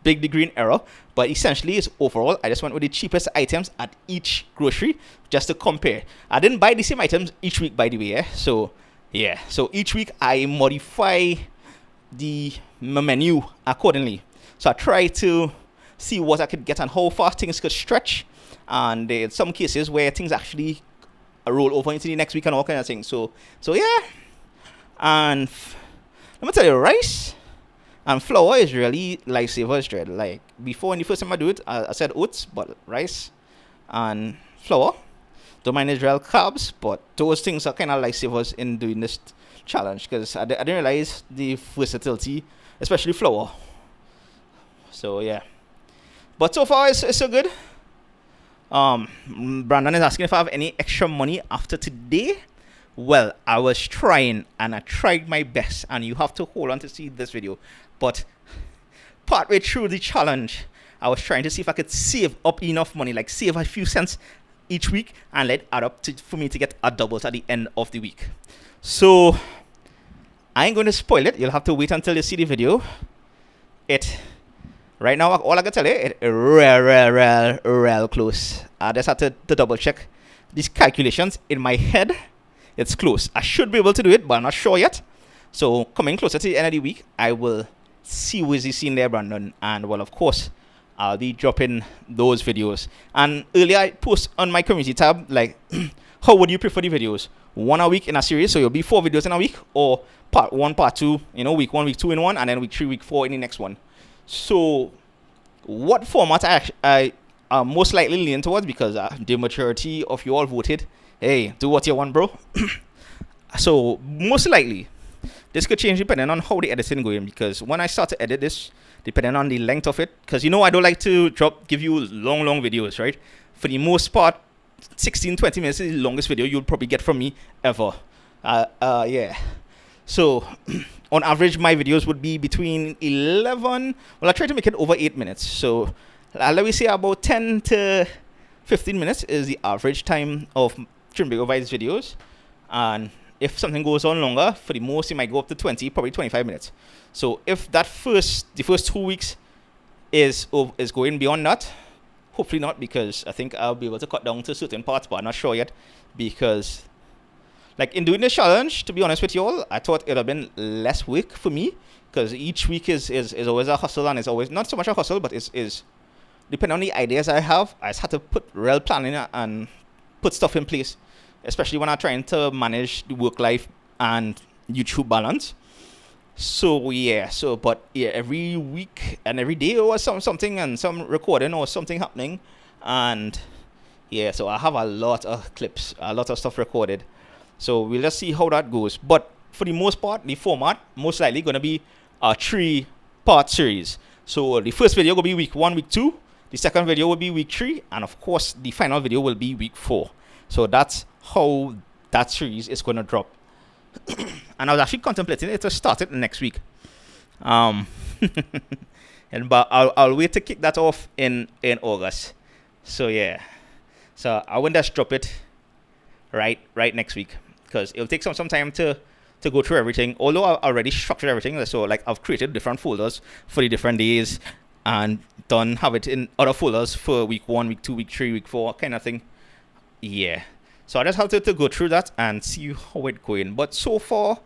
big degree in error, but essentially it's overall I just went with the cheapest items at each grocery just to compare. I didn't buy the same items each week, by the way. So each week I modify the menu accordingly. So I try to see what I could get and how fast things could stretch, and there's some cases where things actually roll over into the next week and all kind of things. So yeah, and let me tell you, rice and flour is really lifesavers, Dread. Like before, in the first time I do it, I said oats, but rice and flour. Don't mind Israel carbs, but those things are kind of lifesavers in doing this challenge because I didn't realize the versatility, especially flour. So yeah, but so far it's so good. Brandon is asking if I have any extra money after today. Well, I was trying and I tried my best, and you have to hold on to see this video. But partway through the challenge, I was trying to see if I could save up enough money, like save a few cents each week, and let it add up for me to get a double at the end of the week. So I ain't going to spoil it. You'll have to wait until you see the video. Right now, all I can tell you, it real close. I just had to double check these calculations in my head. It's close. I should be able to do it, but I'm not sure yet. So coming closer to the end of the week, I will see what you seen there, Brandon. And well, of course, I'll be dropping those videos. And earlier I post on my community tab, like, how would you prefer the videos? 1 a week in a series, so it'll be 4 videos in a week, or part 1, part 2, week 1, week 2 in one, and then week 3, week 4 in the next one. So what format I most likely lean towards, because the majority of you all voted, hey, do what you want, bro. So most likely this could change depending on how the editing going, because when I start to edit this, depending on the length of it, because I don't like to give you long videos, right? For the most part, 16-20 minutes is the longest video you'll probably get from me ever. Yeah. So on average, my videos would be between 11, well, I try to make it over 8 minutes. So let me say about 10 to 15 minutes is the average time of Trinbago Vibes videos. And if something goes on longer, for the most, it might go up to 20, probably 25 minutes. So if the first 2 weeks is going beyond that, hopefully not, because I think I'll be able to cut down to certain parts, but I'm not sure yet, because like in doing this challenge, to be honest with you all, I thought it would have been less work for me, because each week is always a hustle, and it's always not so much a hustle, but is depending on the ideas I have, I just had to put real planning and put stuff in place, especially when I'm trying to manage the work life and YouTube balance. So yeah, every week and every day there was something and some recording or something happening, and yeah, so I have a lot of clips, a lot of stuff recorded. So we'll just see how that goes. But for the most part, the format most likely gonna be a 3-part series. So the first video will be week 1, week 2. The second video will be week 3, and of course the final video will be week 4. So that's how that series is gonna drop. And I was actually contemplating it to start it next week. But I'll wait to kick that off in August. So yeah, so I won't just drop it right next week, because it'll take some time to go through everything. Although I've already structured everything, so like I've created different folders for the different days and have it in other folders for week 1, week 2, week 3, week 4 kind of thing. Yeah. So I just have to go through that and see how it's going. But so far,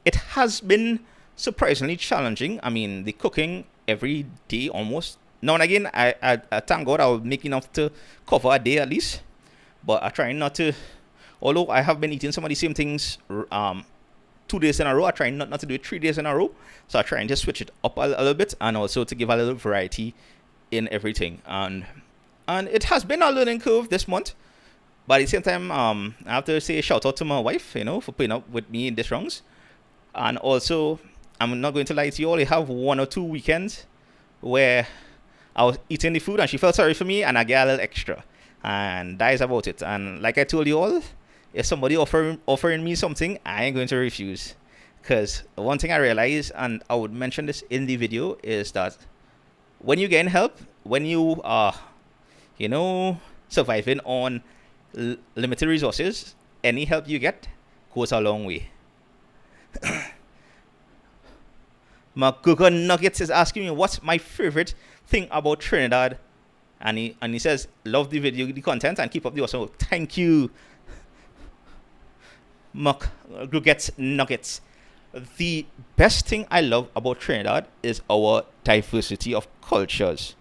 it has been surprisingly challenging. I mean, the cooking every day almost. Now and again, I thank God I'll make enough to cover a day at least. But I try not to, although I have been eating some of the same things 2 days in a row, I try not to do it 3 days in a row. So I try and just switch it up a little bit, and also to give a little variety in everything. And it has been a learning curve this month. But at the same time, I have to say shout out to my wife, for putting up with me in these rounds. And also, I'm not going to lie to you all, I have 1 or 2 weekends where I was eating the food and she felt sorry for me and I get a little extra. And that is about it. And like I told you all, if somebody offering me something, I ain't going to refuse. Because one thing I realized, and I would mention this in the video, is that when you get help, when you are, surviving on limited resources, any help you get goes a long way. McGugger Nuggets is asking me what's my favorite thing about Trinidad, and he says love the video, the content, and keep up the awesome work. Thank you, McGugger Nuggets. The best thing I love about Trinidad is our diversity of cultures,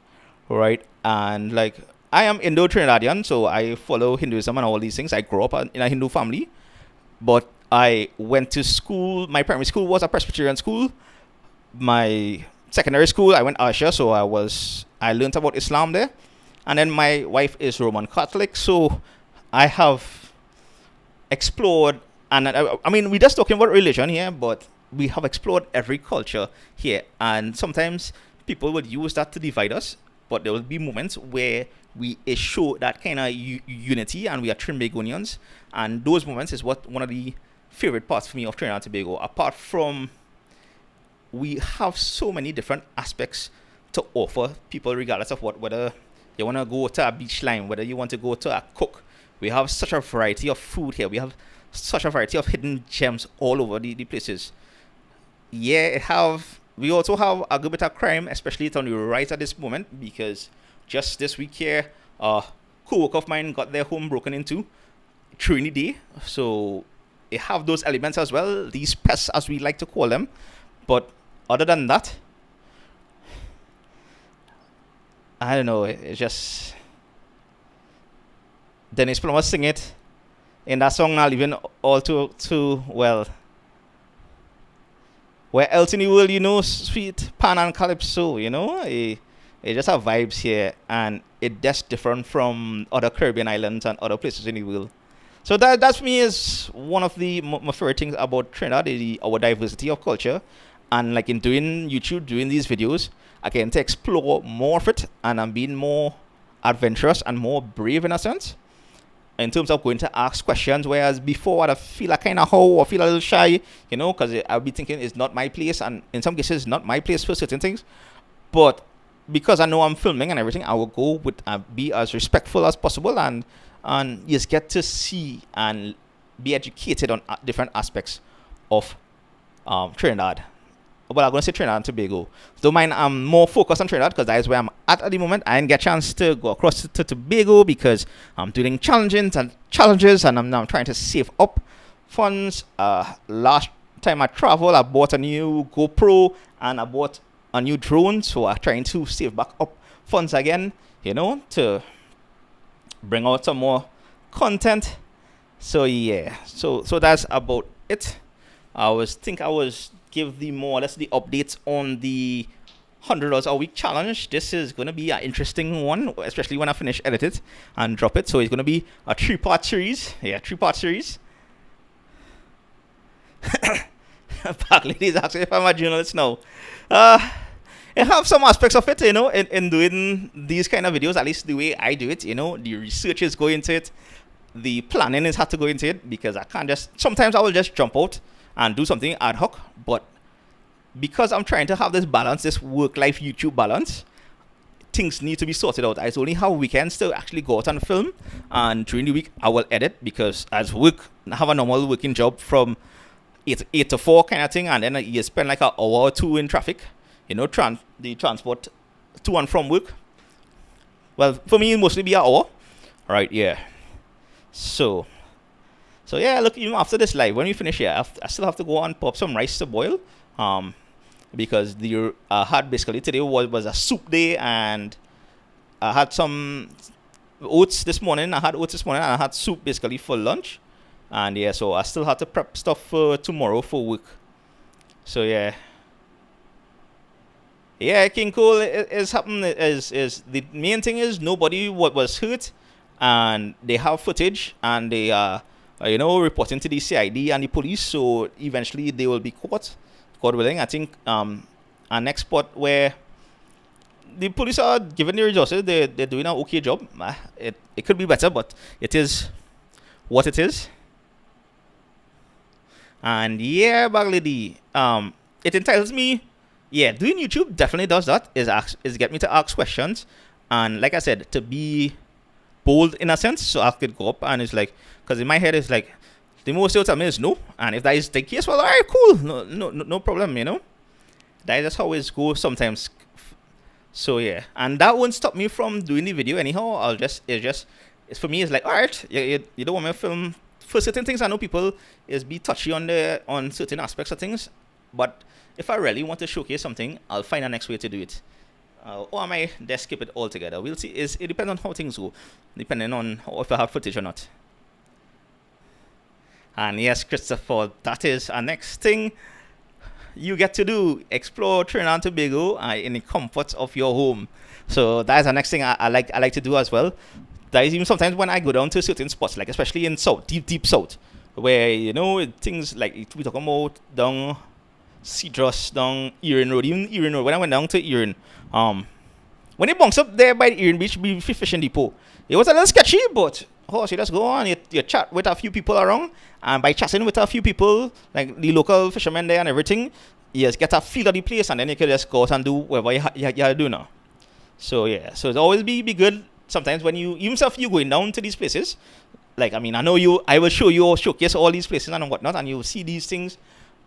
right? And like, I am Indo-Trinidadian, so I follow Hinduism and all these things. I grew up in a Hindu family, but I went to school. My primary school was a Presbyterian school. My secondary school, I went Asha, so I learned about Islam there. And then my wife is Roman Catholic, so I have explored, and I mean, we're just talking about religion here, but we have explored every culture here. And sometimes people would use that to divide us, but there will be moments where we show that kind of unity, and we are Trinbagonians, and those moments is one of the favorite parts for me of Trinidad and Tobago. Apart from, we have so many different aspects to offer people, regardless of whether you want to go to a beach line, whether you want to go to a cook. We have such a variety of food here. We have such a variety of hidden gems all over the places. Yeah, we also have a good bit of crime, especially it's on the right at this moment, because just this week here, co-worker of mine got their home broken into Trinidad. So they have those elements as well, these pests as we like to call them. But other than that, I don't know. It's just Dennis Plummer sing it in that song now, even all too well. Where else in the world, sweet pan and calypso, it just have vibes here, and it just different from other Caribbean islands and other places in the world. So that for me is one of the my favorite things about Trinidad, our diversity of culture, and like in doing YouTube, doing these videos, I get to explore more of it, and I'm being more adventurous and more brave in a sense, in terms of going to ask questions, whereas before I'd feel like kind of how or feel a little shy, because I'll be thinking it's not my place, and in some cases it's not my place for certain things. But because I know I'm filming and everything, I will go with be as respectful as possible, and just get to see and be educated on different aspects of Trinidad. Well, I'm going to say Trinidad and Tobago. Don't mind, I'm more focused on Trinidad because that is where I'm at the moment. I didn't get a chance to go across to Tobago because I'm doing challenges, and I'm now trying to save up funds. Last time I traveled, I bought a new GoPro and I bought a new drone. So I'm trying to save back up funds again, to bring out some more content. So yeah, so that's about it. I was give the more or less the updates on the $100 a week challenge. This is going to be an interesting one, especially when I finish edit it and drop it. So it's going to be a 3-part series. Yeah, 3-part series. Back ladies asking if I'm a journalist now. I have some aspects of it, in doing these kind of videos, at least the way I do it, the research is going into it. The planning is had to go into it, because I can't sometimes I will just jump out and do something ad hoc, but because I'm trying to have this balance, this work-life YouTube balance, things need to be sorted out. I only have weekends to actually go out and film, and during the week I will edit, because as work, I have a normal working job from 8 to 4 kind of thing, and then you spend like an hour or two in traffic, the transport to and from work. Well, for me, it mostly be an hour, right? Yeah. So yeah, look, even after this live, when we finish here, I still have to go and pop some rice to boil, because had basically today was a soup day, and I had some oats this morning. And I had soup basically for lunch, and yeah, so I still had to prep stuff for tomorrow for work. So yeah, King Cole is happening. Is the main thing is nobody was hurt, and they have footage, and they are reporting to the CID and the police, so eventually they will be caught, God willing. I think our next spot where the police are given the resources, they're doing an okay job. It could be better, but it is what it is. And yeah, Baglady, it entitles me. Yeah, doing YouTube definitely does that. Is get me to ask questions, and like I said, to be bold in a sense, so I could go up and it's like, because in my head it's like, the most they'll tell me is no, and if that is the case, well, alright, cool, no problem, that is just how it goes sometimes. So yeah, and that won't stop me from doing the video anyhow. It's for me, it's like, alright, you don't want me to film for certain things. I know people is be touchy on certain aspects of things, but if I really want to showcase something, I'll find a next way to do it. Or I might just skip it altogether. We'll see. It depends on how things go, depending on if I have footage or not. And yes, Christopher, that is our next thing you get to do. Explore Trinidad and Tobago in the comforts of your home. So that is the next thing I like to do as well. That is even sometimes when I go down to certain spots, like especially in south, deep south, where things like we talk about down Cedros, down Erin Road, even Erin Road. When I went down to Erin, when it bunks up there by the Erin Beach fishing depot, it was a little sketchy, but you just go on, you chat with a few people around, and by chatting with a few people, like the local fishermen there and everything, yes, get a feel of the place, and then you can just go out and do whatever you do now. So yeah, so it's always be good. Sometimes when you even if you going down to these places, like I mean, I know I will show you or showcase all these places and whatnot, and you'll see these things.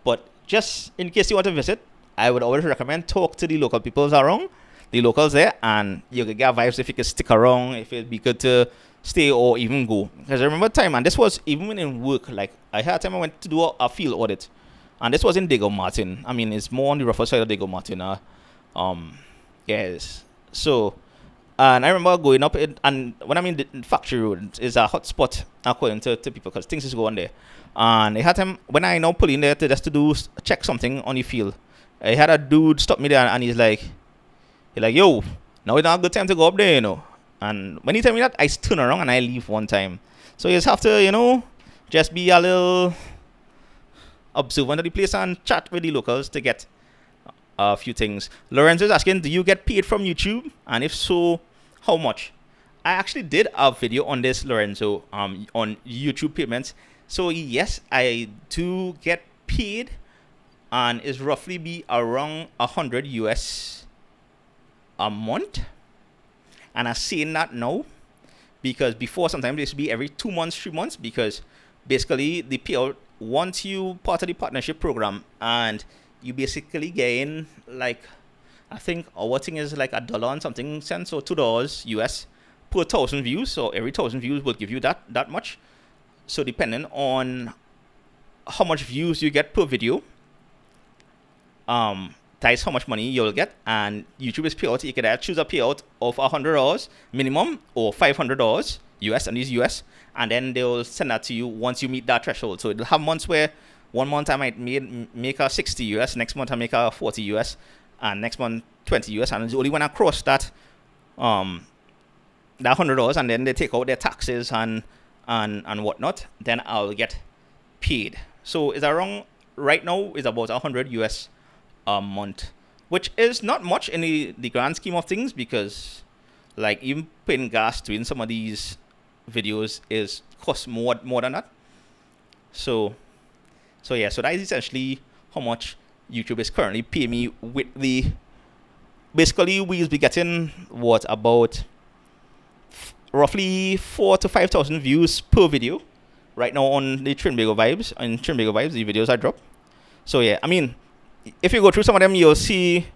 But just in case you want to visit, I would always recommend talk to the local peoples around, the locals there, and you can get vibes if you can stick around, if it'd be good to stay or even go. Because I remember time, and this was even in work. Like I had time I went to do a field audit, and this was in Diego Martin. I mean, it's more on the rougher side of Diego Martin. Yes. So, and I remember going up it, and when I mean the factory road is a hot spot according to people because things is going there. And I had time when I now pull in there to just to do check something on the field. I had a dude stop me there, and he's like, yo, now it's not a good time to go up there, you know. And when he tell me that, I turn around and I leave one time. So you just have to, you know, just be a little observant of the place and chat with the locals to get a few things. Lorenzo is asking, do you get paid from YouTube? And if so, how much? I actually did a video on this, Lorenzo, on YouTube payments. So yes, I do get paid, and it's roughly be around 100 US a month. And I'm saying that now because before sometimes it used to be every 2 months, 3 months, because basically the payout once you part of the partnership program, and you basically gain like, I think our thing is like $1 and something cents or $2 US per 1,000 views. So every 1,000 views will give you that much. So depending on how much views you get per video, that is how much money you'll get. And YouTube is payout. You can either choose a payout of $100 minimum or $500 US, and these US, and then they'll send that to you once you meet that threshold. So it'll have months where 1 month I might make a 60 US, next month I make a 40 US, and next month 20 US, and it's only when I cross that $100, and then they take out their taxes and whatnot, then I'll get paid. So it's around right now is about 100 US a month, which is not much in the grand scheme of things, because like even paying gas doing some of these videos is cost more than that. So yeah, so that is essentially how much YouTube is currently paying me with the, basically we'll be getting what about roughly 4,000 to 5,000 views per video right now on the Trinbago vibes. On Trinbago vibes, the videos I drop. So yeah, I mean, if you go through some of them, you'll see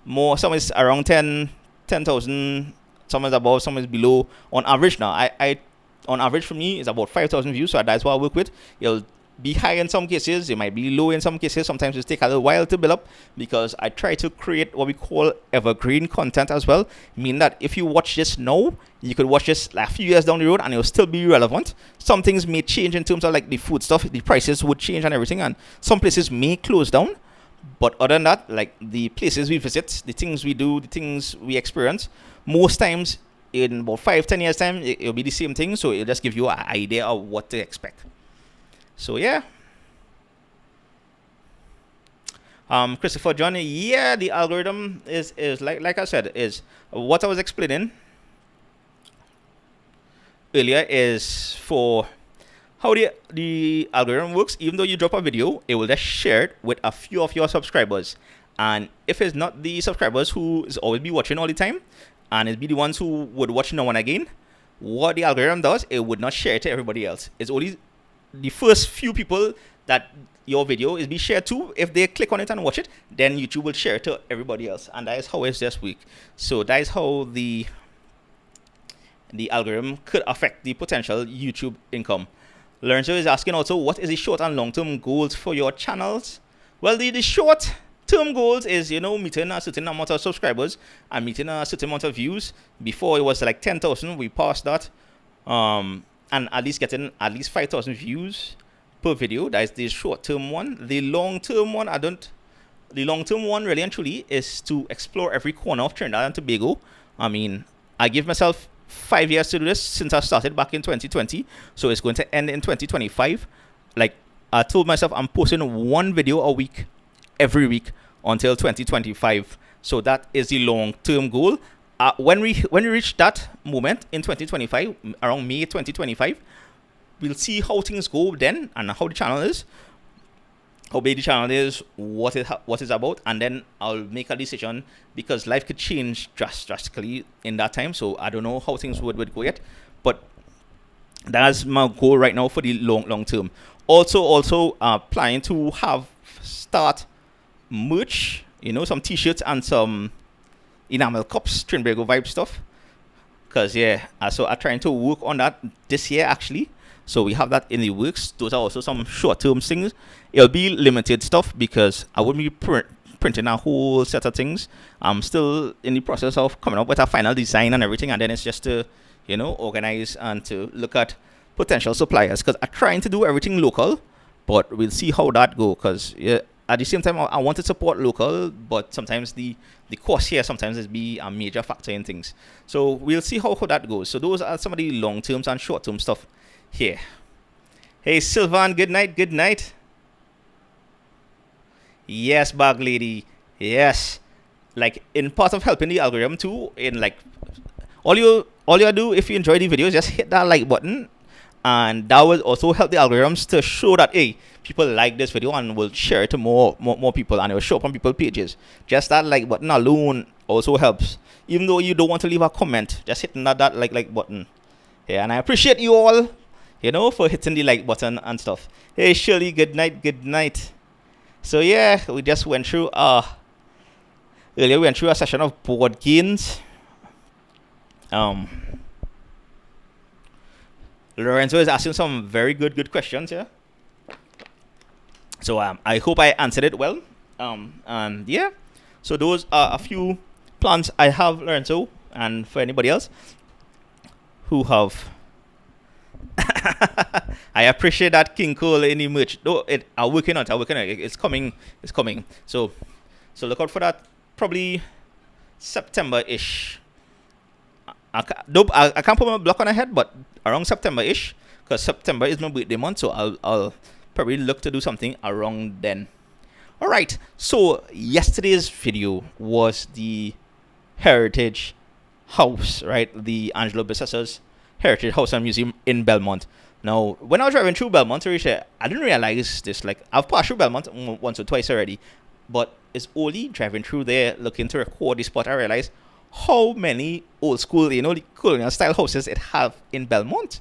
more. Some is around 10,000. Some is above, some is below. On average now, I on average for me is about 5,000 views. So that's what I work with. You'll be high in some cases, it might be low in some cases. Sometimes it take a little while to build up, because I try to create what we call evergreen content as well. Meaning that if you watch this now, you could watch this like a few years down the road and it'll still be relevant. Some things may change in terms of like the food stuff, the prices would change and everything, and some places may close down. But other than that, like the places we visit, the things we do, the things we experience, most times in about 5-10 years time, it'll be the same thing. So it'll just give you an idea of what to expect. So yeah. Christopher John, yeah, the algorithm is like I said, is what I was explaining earlier, is for how the algorithm works. Even though you drop a video, it will just share it with a few of your subscribers. And if it's not the subscribers who is always be watching all the time, and it'll be the ones who would watch now and again, what the algorithm does, it would not share it to everybody else. It's only the first few people that your video is be shared to. If they click on it and watch it, then YouTube will share it to everybody else, and that is how it's just work. So that is how the algorithm could affect the potential YouTube income. Lorenzo is asking also, what is the short and long term goals for your channels? Well, the short term goals is, you know, meeting a certain amount of subscribers and meeting a certain amount of views. Before it was like 10,000, we passed that. And at least getting at least 5,000 views per video. That is the short-term one. The long-term one, the long-term one really and truly is to explore every corner of Trinidad and Tobago. I mean, I give myself 5 years to do this since I started back in 2020. So it's going to end in 2025. Like I told myself, I'm posting one video a week, every week until 2025. So that is the long-term goal. When we reach that moment in 2025, around May 2025, we'll see how things go then and how the channel is. how big the channel is, what it's about, and then I'll make a decision because life could change drastically in that time. So I don't know how things would go yet, but that's my goal right now for the long term. Also, planning to start merch, some t-shirts and some enamel cups, Trinbago vibe stuff. Cause so I'm trying to work on that this year actually. So we have that in the works. Those are also some short-term things. It'll be limited stuff because I wouldn't be printing a whole set of things. I'm still in the process of coming up with a final design and everything, and then it's just to, organize and to look at potential suppliers. Because I'm trying to do everything local, but we'll see how that go. Because at the same time, I want to support local, but sometimes the cost here sometimes is be a major factor in things. So we'll see how that goes. So those are some of the long-term and short-term stuff here. Hey Sylvan, good night. Yes, bag lady. Yes. Like in part of helping the algorithm too, in like all you do if you enjoy the videos, just hit that like button, and that will also help the algorithms to show that hey, people like this video and will share it to more people, and it will show up on people's pages. Just that like button alone also helps. Even though you don't want to leave a comment, just hitting that like button. Yeah, and I appreciate you all, for hitting the like button and stuff. Hey Shirley, good night. So yeah, we just went through earlier we went through a session of board games. Lorenzo is asking some very good questions here. So I hope I answered it well. And yeah, so those are a few plans I have, Lorenzo, and for anybody else who have. I appreciate that King Cole in the merch. Though I'm working on it. It's coming. So look out for that. Probably September-ish. I can't put my block on ahead, but around September-ish, because September is my birthday month, so I'll probably look to do something around then. All right. So yesterday's video was the Heritage House, right? The Angelo Bissessa's Heritage House and Museum in Belmont. Now, when I was driving through Belmont, I didn't realize this. Like, I've passed through Belmont once or twice already, but it's only driving through there, looking to record the spot, I realized how many old school, the colonial style houses it have in Belmont.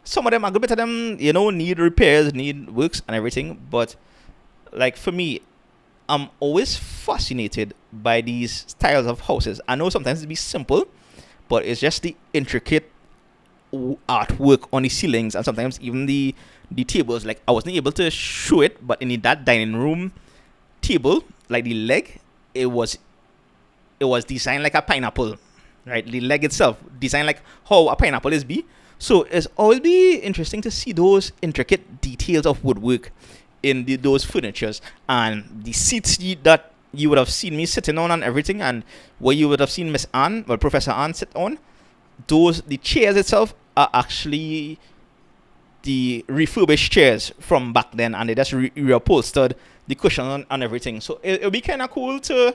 Some of them, a good bit of them, need repairs, need works and everything. But, like, for me, I'm always fascinated by these styles of houses. I know sometimes it be simple, but it's just the intricate artwork on the ceilings, and sometimes even the tables. Like, I wasn't able to show it, but in that dining room table, like the leg, it was designed like a pineapple, right? The leg itself designed like how a pineapple is be. So it's always be interesting to see those intricate details of woodwork in those furnitures, and the seats that you would have seen me sitting on and everything, and where you would have seen Professor Ann sit on. The chairs itself are actually the refurbished chairs from back then, and they just reupholstered the cushion and everything. So it'll be kind of cool to,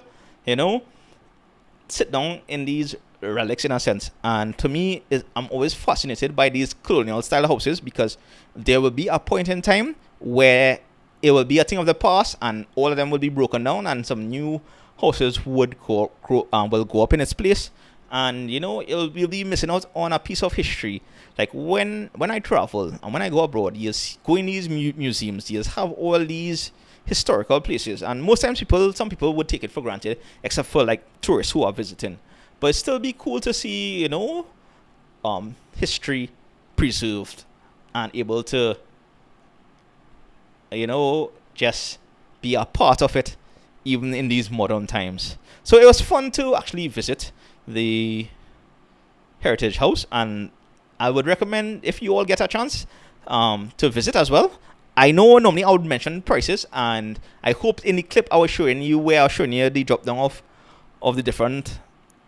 sit down in these relics in a sense. And to me, I'm always fascinated by these colonial style houses, because there will be a point in time where it will be a thing of the past, and all of them will be broken down, and some new houses will go up in its place. And you'll be missing out on a piece of history. Like when I travel and when I go abroad, you go in these museums, you have all these historical places, and most times some people would take it for granted, except for like tourists who are visiting. But it'd still be cool to see history preserved and able to just be a part of it even in these modern times. So it was fun to actually visit the Heritage House, and I would recommend, if you all get a chance, to visit as well. I know normally I would mention prices, and I hope in the clip I was showing you where I was showing you the drop down of the different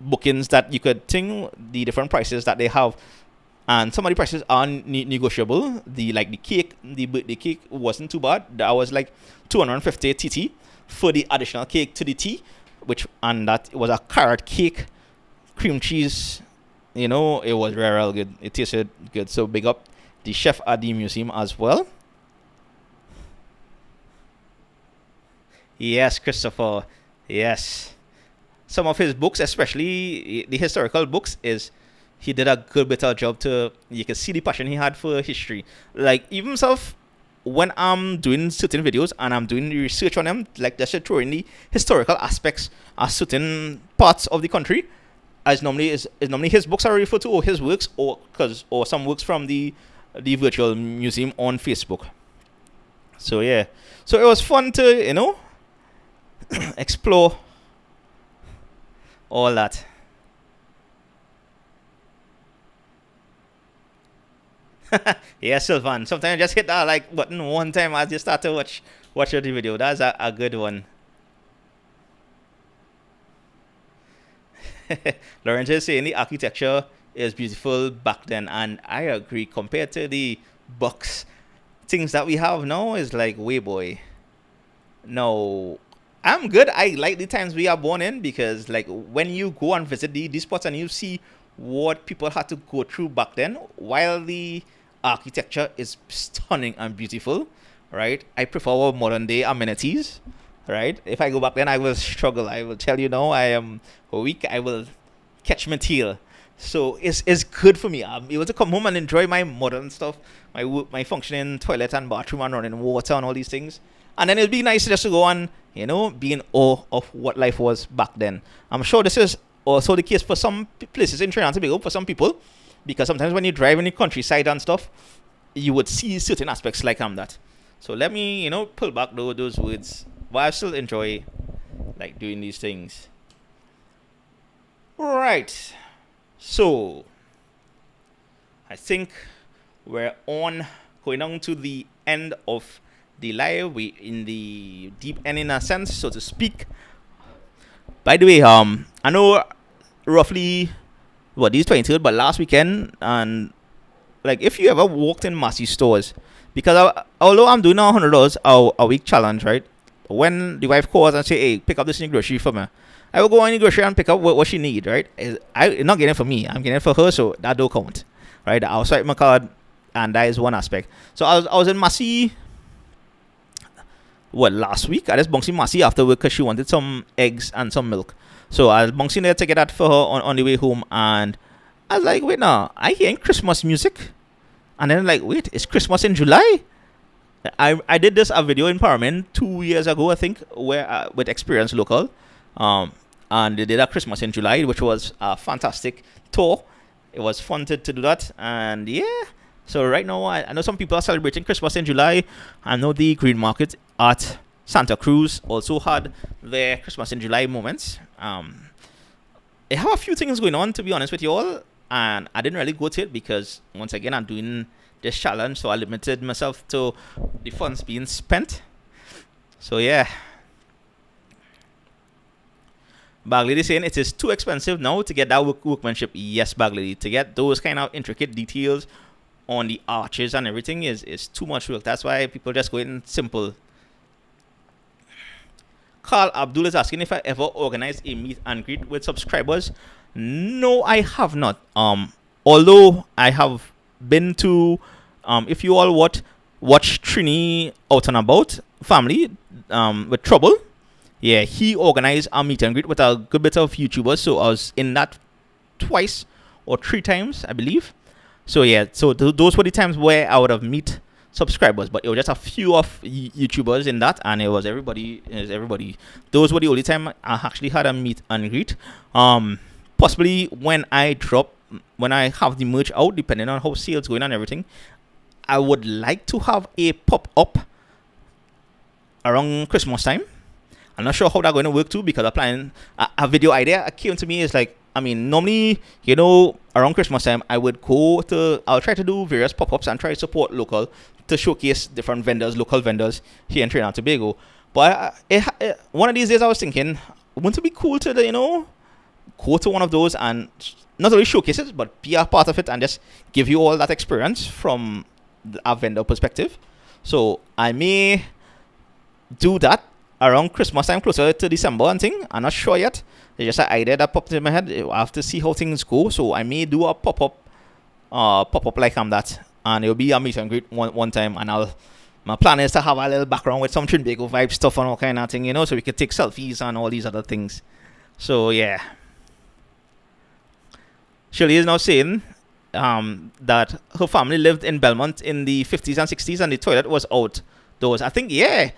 bookings that you could think, the different prices that they have, and some of the prices are negotiable. The birthday cake wasn't too bad. That was like 250 TT for the additional cake to the tea, and that was a carrot cake, cream cheese. It was real good. It tasted good. So big up the chef at the museum as well. Yes, Christopher. Yes. Some of his books, especially the historical books, is he did a good bit of job to you can see the passion he had for history. Like even himself when I'm doing certain videos and I'm doing research on them, like just to throw in the historical aspects of certain parts of the country, as normally is normally his books are referred to or his works or some works from the virtual museum on Facebook. So yeah. So it was fun to, explore all that. Yeah, Sylvan. Sometimes just hit that like button one time as you start to watch the video. That's a good one. Lawrence is saying the architecture is beautiful back then, and I agree. Compared to the box things that we have now, is like way boy. No, I'm good. I like the times we are born in because like when you go and visit these spots and you see what people had to go through back then, while the architecture is stunning and beautiful, right? I prefer our modern day amenities, right? If I go back then, I will struggle. I will tell you now, I am weak. I will catch my tail. So it's good for me. I'm able to come home and enjoy my modern stuff, my functioning toilet and bathroom and running water and all these things. And then it'd be nice just to go and be in awe of what life was back then. I'm sure this is also the case for some places in Trinidad and Tobago for some people, because sometimes when you drive in the countryside and stuff, you would see certain aspects like that. So let me pull back those words, but I still enjoy like doing these things. Right. So I think we're going on to the end of the live. We in the deep end in a sense, so to speak. By the way, I know roughly what these 23rd, but last weekend, and like if you ever walked in Massey stores, because although I'm doing $100 a week challenge, right? When the wife calls and say, "Hey, pick up this new grocery for me," I will go in the grocery and pick up what she need, right? I'm not getting it for me. I'm getting it for her, so that don't count, right? I'll swipe my card, and that is one aspect. So I was in Massey, last week? I just bunked in Massey after work because she wanted some eggs and some milk. So I was bunked in there to get that for her on the way home, and I was like, wait, now I hearing Christmas music, and then like, wait, it's Christmas in July. I did this a video in Parliament 2 years ago, I think, where with Experience Local, and they did a Christmas in July, which was a fantastic tour. It was fun to do that, and yeah. So right now, I know some people are celebrating Christmas in July. I know the Green Market at Santa Cruz also had their Christmas in July moments. They have a few things going on, to be honest with you all, and I didn't really go to it because once again I'm doing this challenge, so I limited myself to the funds being spent. So yeah. Bagley is saying it is too expensive now to get that workmanship. Yes, Bagley, to get those kind of intricate details on the arches and everything is too much work. That's why people just go in simple. Carl Abdul is asking if I ever organized a meet and greet with subscribers. No, I have not. Although I have been to, if you all watch Trini Out and About family, with Trouble, yeah, he organized a meet and greet with a good bit of YouTubers. So I was in that twice or three times, I believe. So yeah, so those were the times where I would have meet subscribers, but it was just a few of YouTubers in that, and it was everybody. Those were the only time I actually had a meet and greet. Possibly when I have the merch out, depending on how sales going and everything, I would like to have a pop up around Christmas time. I'm not sure how that's going to work too, because I'm planning a video idea came to me is like, I mean, normally, around Christmas time, I'll try to do various pop-ups and try to support local to showcase different vendors, local vendors here in Trinidad and Tobago. But one of these days I was thinking, wouldn't it be cool to, go to one of those and not only showcase it, but be a part of it and just give you all that experience from a vendor perspective. So I may do that around Christmas time, closer to December and thing. I'm not sure yet. It's just an idea that popped in my head. I have to see how things go. So I may do a pop-up like that. And it'll be a meet and greet one time. And I'll my plan is to have a little background with some Trinbago vibe stuff and all kind of thing, you know, so we could take selfies and all these other things. So yeah, Shirley is now saying that her family lived in Belmont in the 50s and 60s, and the toilet was outdoors. I think, yeah.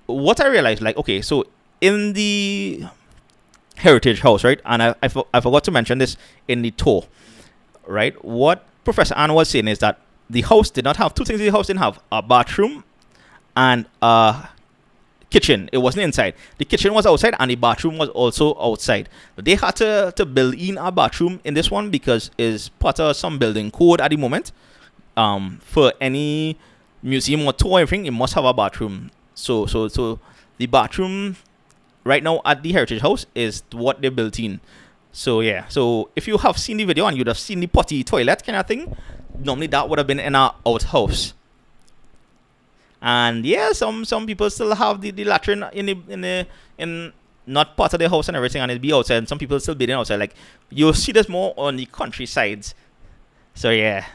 What I realized, like, okay, so in the heritage house, right, and I forgot to mention this in the tour, right? What Professor Ann was saying is that the house did not have two things. The house didn't have a bathroom and a kitchen. It wasn't inside. The kitchen was outside and the bathroom was also outside. They had to build in a bathroom in this one because it's part of some building code at the moment. For any museum or tour, everything, it must have a bathroom. So the bathroom right now at the heritage house is what they built in. So yeah, so if you have seen the video and you'd have seen the potty toilet kind of thing, normally that would have been in our outhouse. And yeah, some people still have the latrine in not part of the house and everything, and it'll be outside. And some people still bathing outside. Like, you'll see this more on the countrysides. So yeah.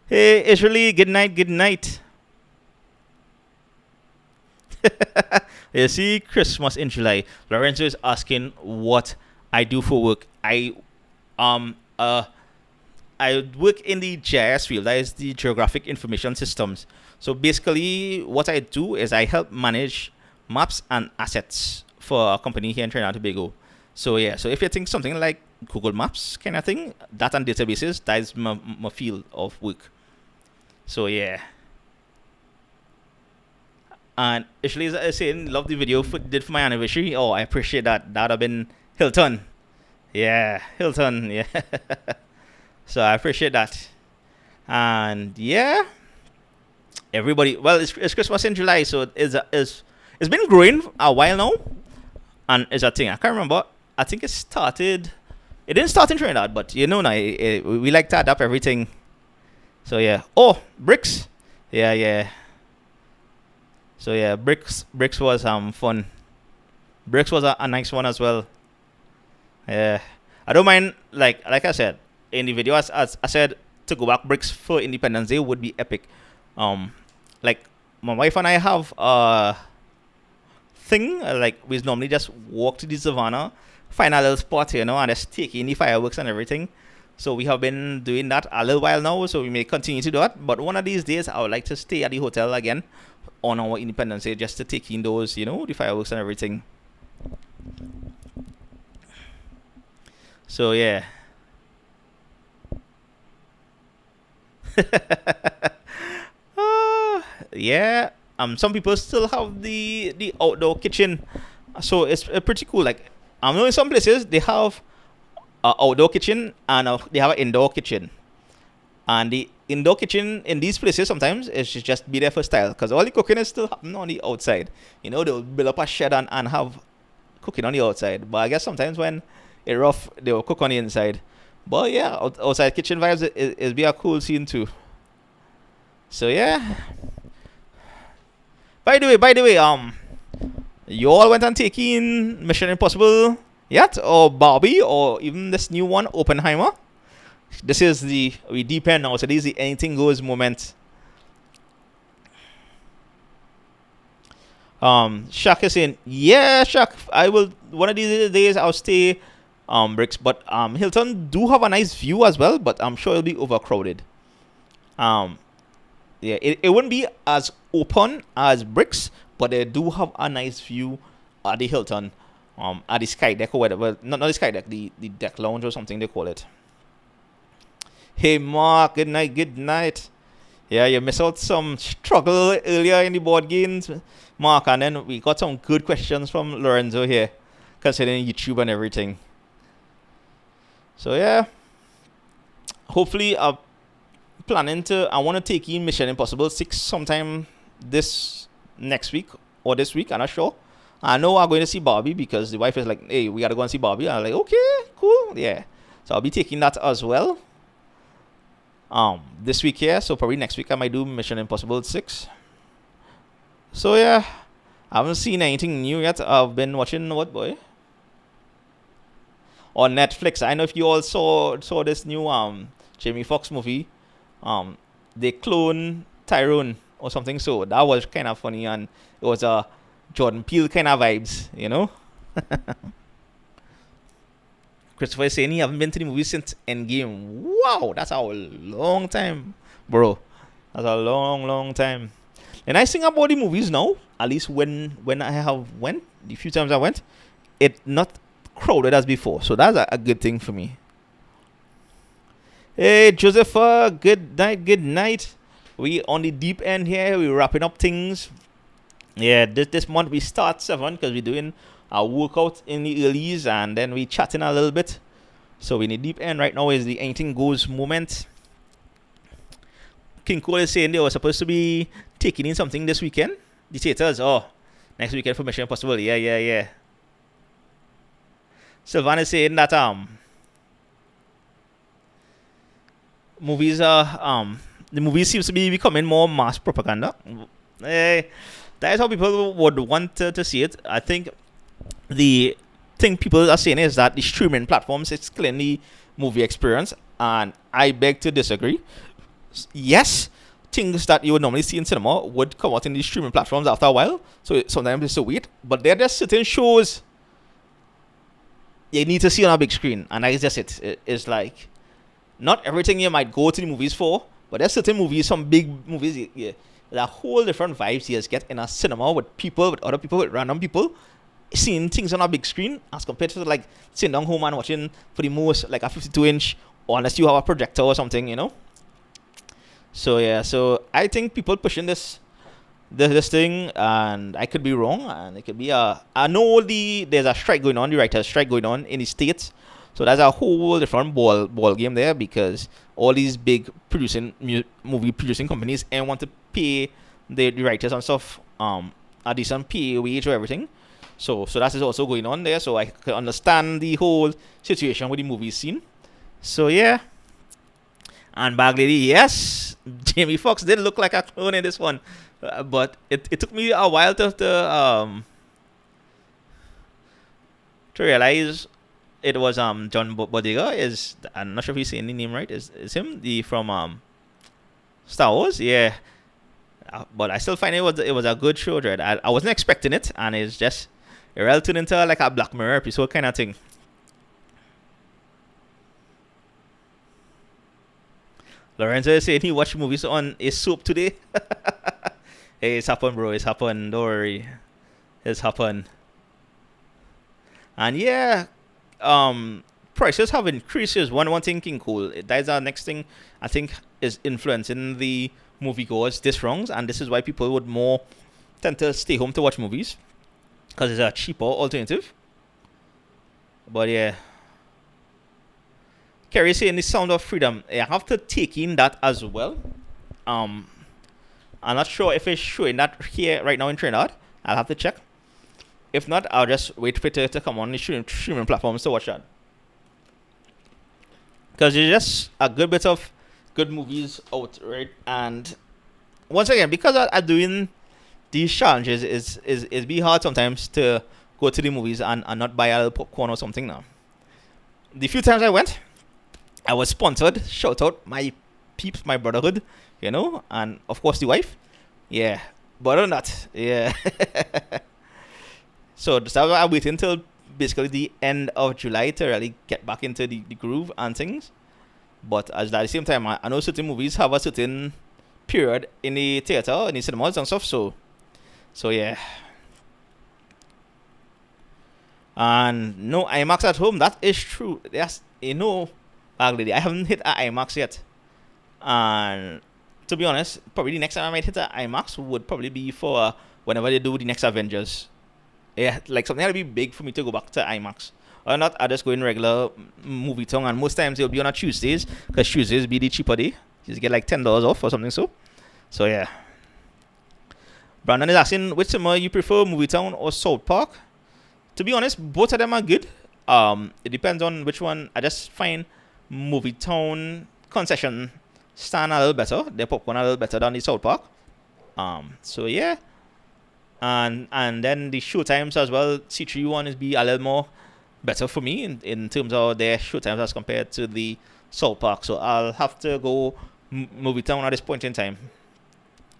Hey Israeli, good night, good night. You see, Christmas in July. Lorenzo is asking what I do for work. I work in the GIS field. That is the Geographic Information Systems. So basically, what I do is I help manage maps and assets for a company here in Trinidad and Tobago. So yeah, so if you think something like Google Maps kind of thing, data and databases, that is my field of work. So yeah. And Ashley is saying, love the video did for my anniversary. Oh, I appreciate that. That would have been Hilton. Yeah, Hilton. Yeah. So I appreciate that. And yeah, everybody. Well, it's Christmas in July, so it's been growing a while now, and it's a thing. I can't remember. I think it started. It didn't start in Trinidad, but you know, now we like to adapt everything. So yeah. Oh, bricks. Yeah. So yeah, bricks was fun. Bricks was a nice one as well. Yeah, I don't mind. Like I said in the video, as I said, to go back bricks for Independence Day would be epic. Like my wife and I have a thing. Like we normally just walk to the savannah, find a little spot, you know, and just take in the fireworks and everything. So we have been doing that a little while now. So we may continue to do that. But one of these days, I would like to stay at the hotel again on our Independence Day just to take in those, you know, the fireworks and everything. So yeah. Yeah. Some people still have the outdoor kitchen, so it's pretty cool. Like I know in some places they have an outdoor kitchen and they have an indoor kitchen. And the indoor kitchen in these places sometimes is just be there for style, because all the cooking is still happening on the outside. You know, they'll build up a shed and have cooking on the outside. But I guess sometimes when it's rough, they'll cook on the inside. But yeah, outside kitchen vibes is be a cool scene too. So yeah. By the way, you all went on taking Mission Impossible yet, or Barbie, or even this new one, Oppenheimer? This is we depend now, so this is the anything goes moment. Shaq is saying, yeah, Shaq, I will one of these days I'll stay bricks, but Hilton do have a nice view as well, but I'm sure it'll be overcrowded. Yeah, it wouldn't be as open as bricks, but they do have a nice view at the Hilton, at the sky deck or whatever. Not the sky deck, the deck lounge or something they call it. Hey Mark, good night. Yeah, you missed out some struggle earlier in the board games, Mark, and then we got some good questions from Lorenzo here, considering YouTube and everything. So yeah, hopefully I want to take in Mission Impossible 6 sometime this next week or this week, I'm not sure. I know I'm going to see Barbie because the wife is like, hey, we got to go and see Barbie. I'm like, okay, cool, yeah. So I'll be taking that as well. This week here, so probably next week I might do Mission Impossible 6. So yeah, I haven't seen anything new yet. I've been watching what, boy? On Netflix. I know if you all saw this new Jamie Foxx movie. They clone Tyrone or something. So that was kind of funny, and it was a Jordan Peele kind of vibes, you know. Christopher is saying he haven't been to the movies since Endgame. Wow, that's a long time, bro. That's a long time. The nice thing about the movies now, at least when I have went, the few times I went, it not crowded as before. So that's a good thing for me. Hey, Josepha, good night, good night. We on the deep end here. We're wrapping up things. Yeah, this month we start 7 because we're doing our workout in the earlies and then we chatting a little bit. So in the deep end right now is the anything goes moment. King Cole is saying they were supposed to be taking in something this weekend. The theaters, next weekend for Mission Impossible. Yeah. Sylvan is saying that movies are the movies seems to be becoming more mass propaganda. That is how people would want to see it. I think the thing people are saying is that the streaming platforms it's killing the movie experience, and I beg to disagree. Yes, things that you would normally see in cinema would come out in these streaming platforms after a while, so sometimes it's a wait. But there are just certain shows you need to see on a big screen, and that is just it. It's like not everything you might go to the movies for, but there's certain movies, some big movies, there are whole different vibes you just get in a cinema with people, with other people, with random people, seeing things on a big screen as compared to like sitting down home and watching for the most like a 52-inch, or unless you have a projector or something, you know. So yeah, so I think people pushing this thing, and I could be wrong, and it could be I know there's a strike going on, the writers' strike going on in the States, so that's a whole different ball game there, because all these big movie producing companies and want to pay the writers and stuff a decent pay wage or everything. So that is also going on there. So I can understand the whole situation with the movie scene. So yeah. And Bag Lady, yes, Jamie Foxx did look like a clone in this one, but it took me a while to realize it was John Bodega. I'm not sure if he's saying the name right. Is him from Star Wars? Yeah. But I still find it was a good show, Dread. I wasn't expecting it, and it's just it really turned into like a Black Mirror episode kind of thing. Lorenzo is saying he watched movies on a soap today. Hey, it's happened, bro. It's happened. Don't worry. It's happened. And yeah, prices have increased is one thing King Cool. That is our next thing I think is influencing the moviegoers this wrongs, and this is why people would more tend to stay home to watch movies, because it's a cheaper alternative. But yeah, Kerry saying the Sound of Freedom. I have to take in that as well. I'm not sure if it's showing that here right now in Trinidad. I'll have to check. If not, I'll just wait for it to come on the streaming platforms to watch that. Because there's just a good bit of good movies out, right? And once again, because I'm doing these challenges, it's be hard sometimes to go to the movies and not buy a little popcorn or something now. The few times I went, I was sponsored. Shout out my peeps, my brotherhood, you know, and of course the wife. Yeah, but other than that, yeah. So I'm waiting until basically the end of July to really get back into the groove and things. But at the same time, I know certain movies have a certain period in the theater, in the cinemas and stuff. So yeah. And no IMAX at home. That is true. Yes, I haven't hit an IMAX yet. And to be honest, probably the next time I might hit an IMAX would probably be for whenever they do the next Avengers. Yeah, like something that'll be big for me to go back to IMAX. Or not, I just go in regular movie town, and most times it'll be on a Tuesdays, because Tuesdays be the cheaper day. You just get like $10 off or something so yeah. Brandon is asking which cinema you prefer, Movie Town or South Park. To be honest, both of them are good. It depends on which one. I just find Movie Town concession stand a little better. Their popcorn a little better than the South Park. So yeah. And then the show times as well, C3 one is be a little more better for me in terms of their show times as compared to the South Park. So I'll have to go Movie Town at this point in time.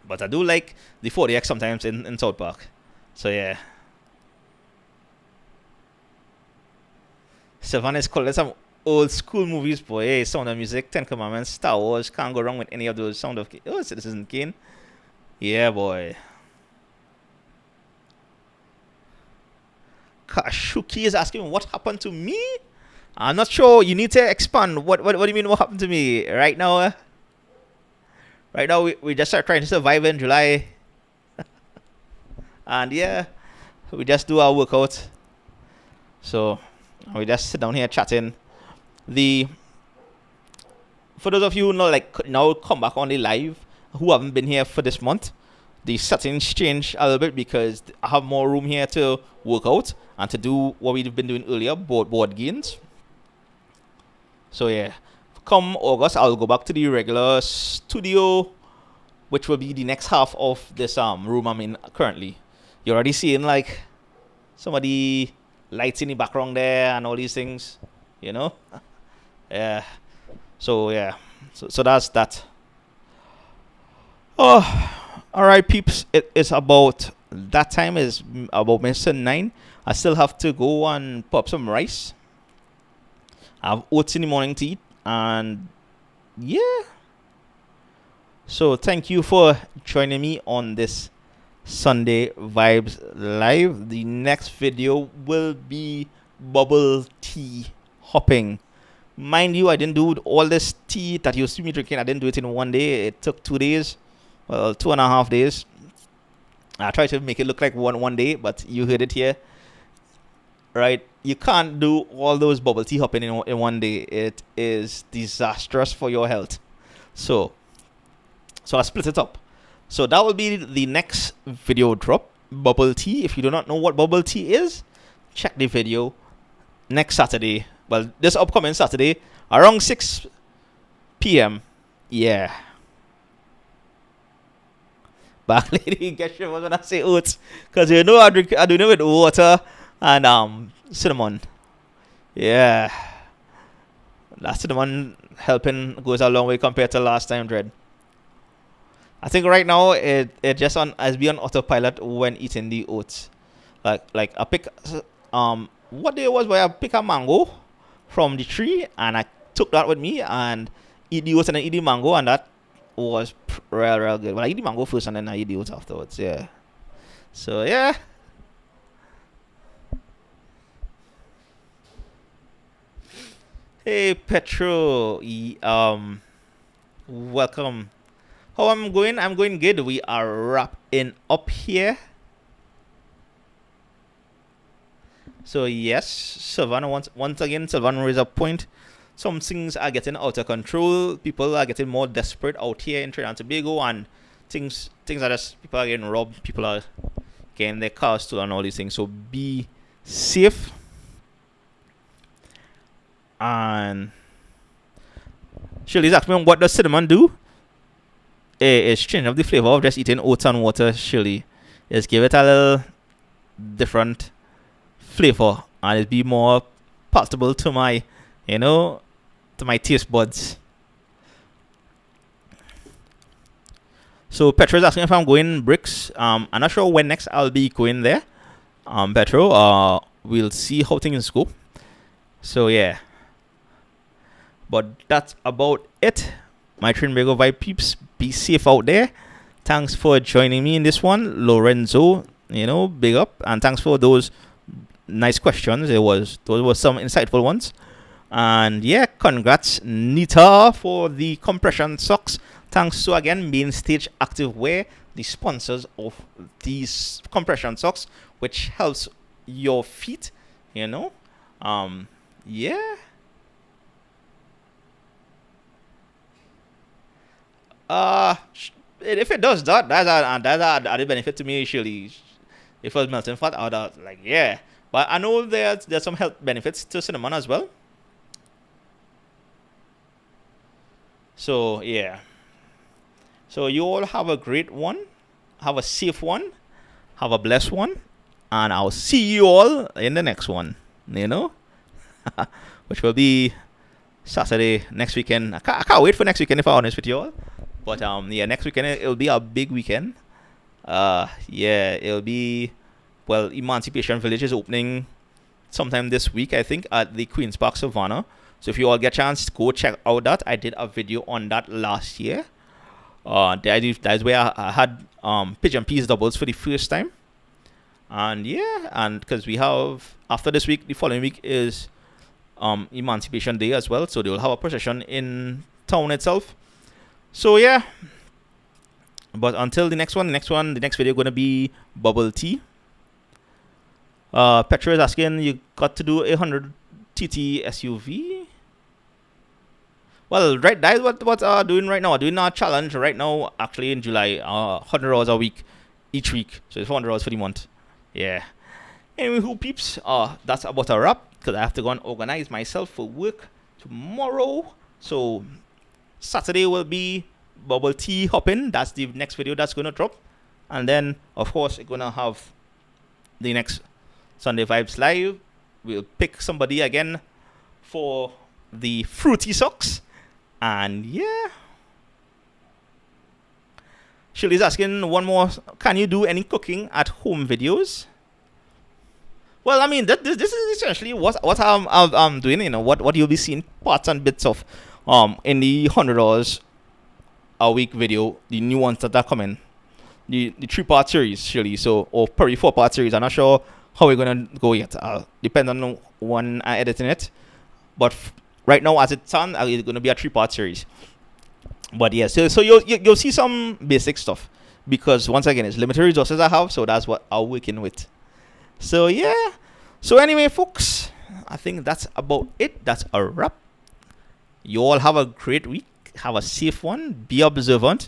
But I do like the 40X sometimes in South Park. So yeah. Sylvan is calling some old school movies, boy. Hey, Sound of Music, Ten Commandments, Star Wars. Can't go wrong with any of those. Sound of Citizen Kane. Yeah, boy. Kashuki is asking what happened to me. I'm not sure. You need to expand. What do you mean? What happened to me right now? Right now, we just start trying to survive in July, and yeah, we just do our workout. So we just sit down here chatting. For those of you who know, like now come back on the live, who haven't been here for this month, the settings change a little bit because I have more room here to work out and to do what we've been doing earlier, board games. So yeah, come August, I'll go back to the regular studio, which will be the next half of this room I'm in currently. You're already seeing like some of the lights in the background there and all these things, you know. Yeah. So yeah. So that's that. Oh, all right, peeps. It is about that time. Is about Mr. 9. I still have to go and pop some rice. I have oats in the morning to eat, and yeah. So thank you for joining me on this Sunday Vibes Live. The next video will be bubble tea hopping. Mind you, I didn't do all this tea that you see me drinking. I didn't do it in one day. It took 2 days, well, 2.5 days. I tried to make it look like one day, but you heard it here. Right, you can't do all those bubble tea hopping in one day. It is disastrous for your health. So I split it up. So that will be the next video drop. Bubble tea. If you do not know what bubble tea is, check the video next Saturday. Well, this upcoming Saturday around 6 p.m. Yeah. Back lady, get sure when I say oats, because you know I do it with water and cinnamon. Yeah, that cinnamon helping goes a long way compared to last time, Dread. I think right now it just as be on autopilot when eating the oats. Like I pick what day was where I pick a mango from the tree and I took that with me and eat the oats and then eat the mango, and that was real good. Well, I eat the mango first and then I eat the oats afterwards. Yeah. So yeah. Hey Petro, welcome. How I'm going? I'm going good. We are wrapping up here. So yes, Savannah once again, Savannah raised a point. Some things are getting out of control. People are getting more desperate out here in Trinidad and Tobago, and things are just, people are getting robbed. People are getting their cars stolen and all these things. So be safe. And Shirley's asking me, what does cinnamon do? It's changing up the flavor of just eating oats and water, Shirley. Just give it a little different flavor and it'll be more palatable to my, to my taste buds. So Petro is asking if I'm going bricks. I'm not sure when next I'll be going there. Petro, we'll see how things go. So yeah. But that's about it. My Trinbago vibe peeps, be safe out there. Thanks for joining me in this one, Lorenzo. Big up, and thanks for those nice questions. Those were some insightful ones. And yeah, congrats Nita for the compression socks. Thanks to again Mainstage Activewear, the sponsors of these compression socks, which helps your feet. Yeah. If it does that, that's added benefit to me. Usually, if it was melting fat, I would yeah. But I know there's some health benefits to cinnamon as well. So yeah. So you all have a great one, have a safe one, have a blessed one, and I'll see you all in the next one. Which will be Saturday next weekend. I can't wait for next weekend, if I'm honest with you all. But yeah, next weekend it'll be a big weekend. Yeah, it'll be, well, Emancipation Village is opening sometime this week, I think, at the Queen's Park Savannah. So if you all get a chance, go check out that. I did a video on that last year. That's where I had pigeon peas doubles for the first time. And yeah, and because we have, after this week, the following week is Emancipation Day as well. So they will have a procession in town itself. So yeah. But until the next video going to be bubble tea. Petra is asking, you got to do a 100 TT SUV? Well, right, that is what doing right now. Doing a challenge right now, actually in July, 100 hours a week, each week. So it's 400 hours for the month. Yeah. Anyway, who peeps? That's about a wrap, because I have to go and organize myself for work tomorrow. So Saturday will be bubble tea hopping. That's the next video that's going to drop. And then, of course, we're going to have the next Sunday Vibes Live. We'll pick somebody again for the fruity socks. And yeah. Shirley's asking one more. Can you do any cooking at home videos? Well, I mean, this is essentially what I'm doing. You know, what you'll be seeing parts and bits of in the $100 a week video, the new ones that are coming, the 3-part series, Shirley. So, or probably 4-part series. I'm not sure how we're gonna go yet. Depends on when I'm editing it. But right now, as it stands, it's gonna be a 3-part series. But yeah, so you'll see some basic stuff, because once again, it's limited resources I have, so that's what I'm working with. So yeah. So anyway, folks, I think that's about it. That's a wrap. You all have a great week. Have a safe one. Be observant,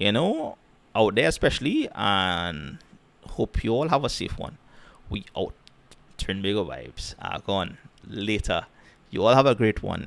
out there especially, and hope you all have a safe one. We out. Trinbago vibes are gone later. You all have a great one.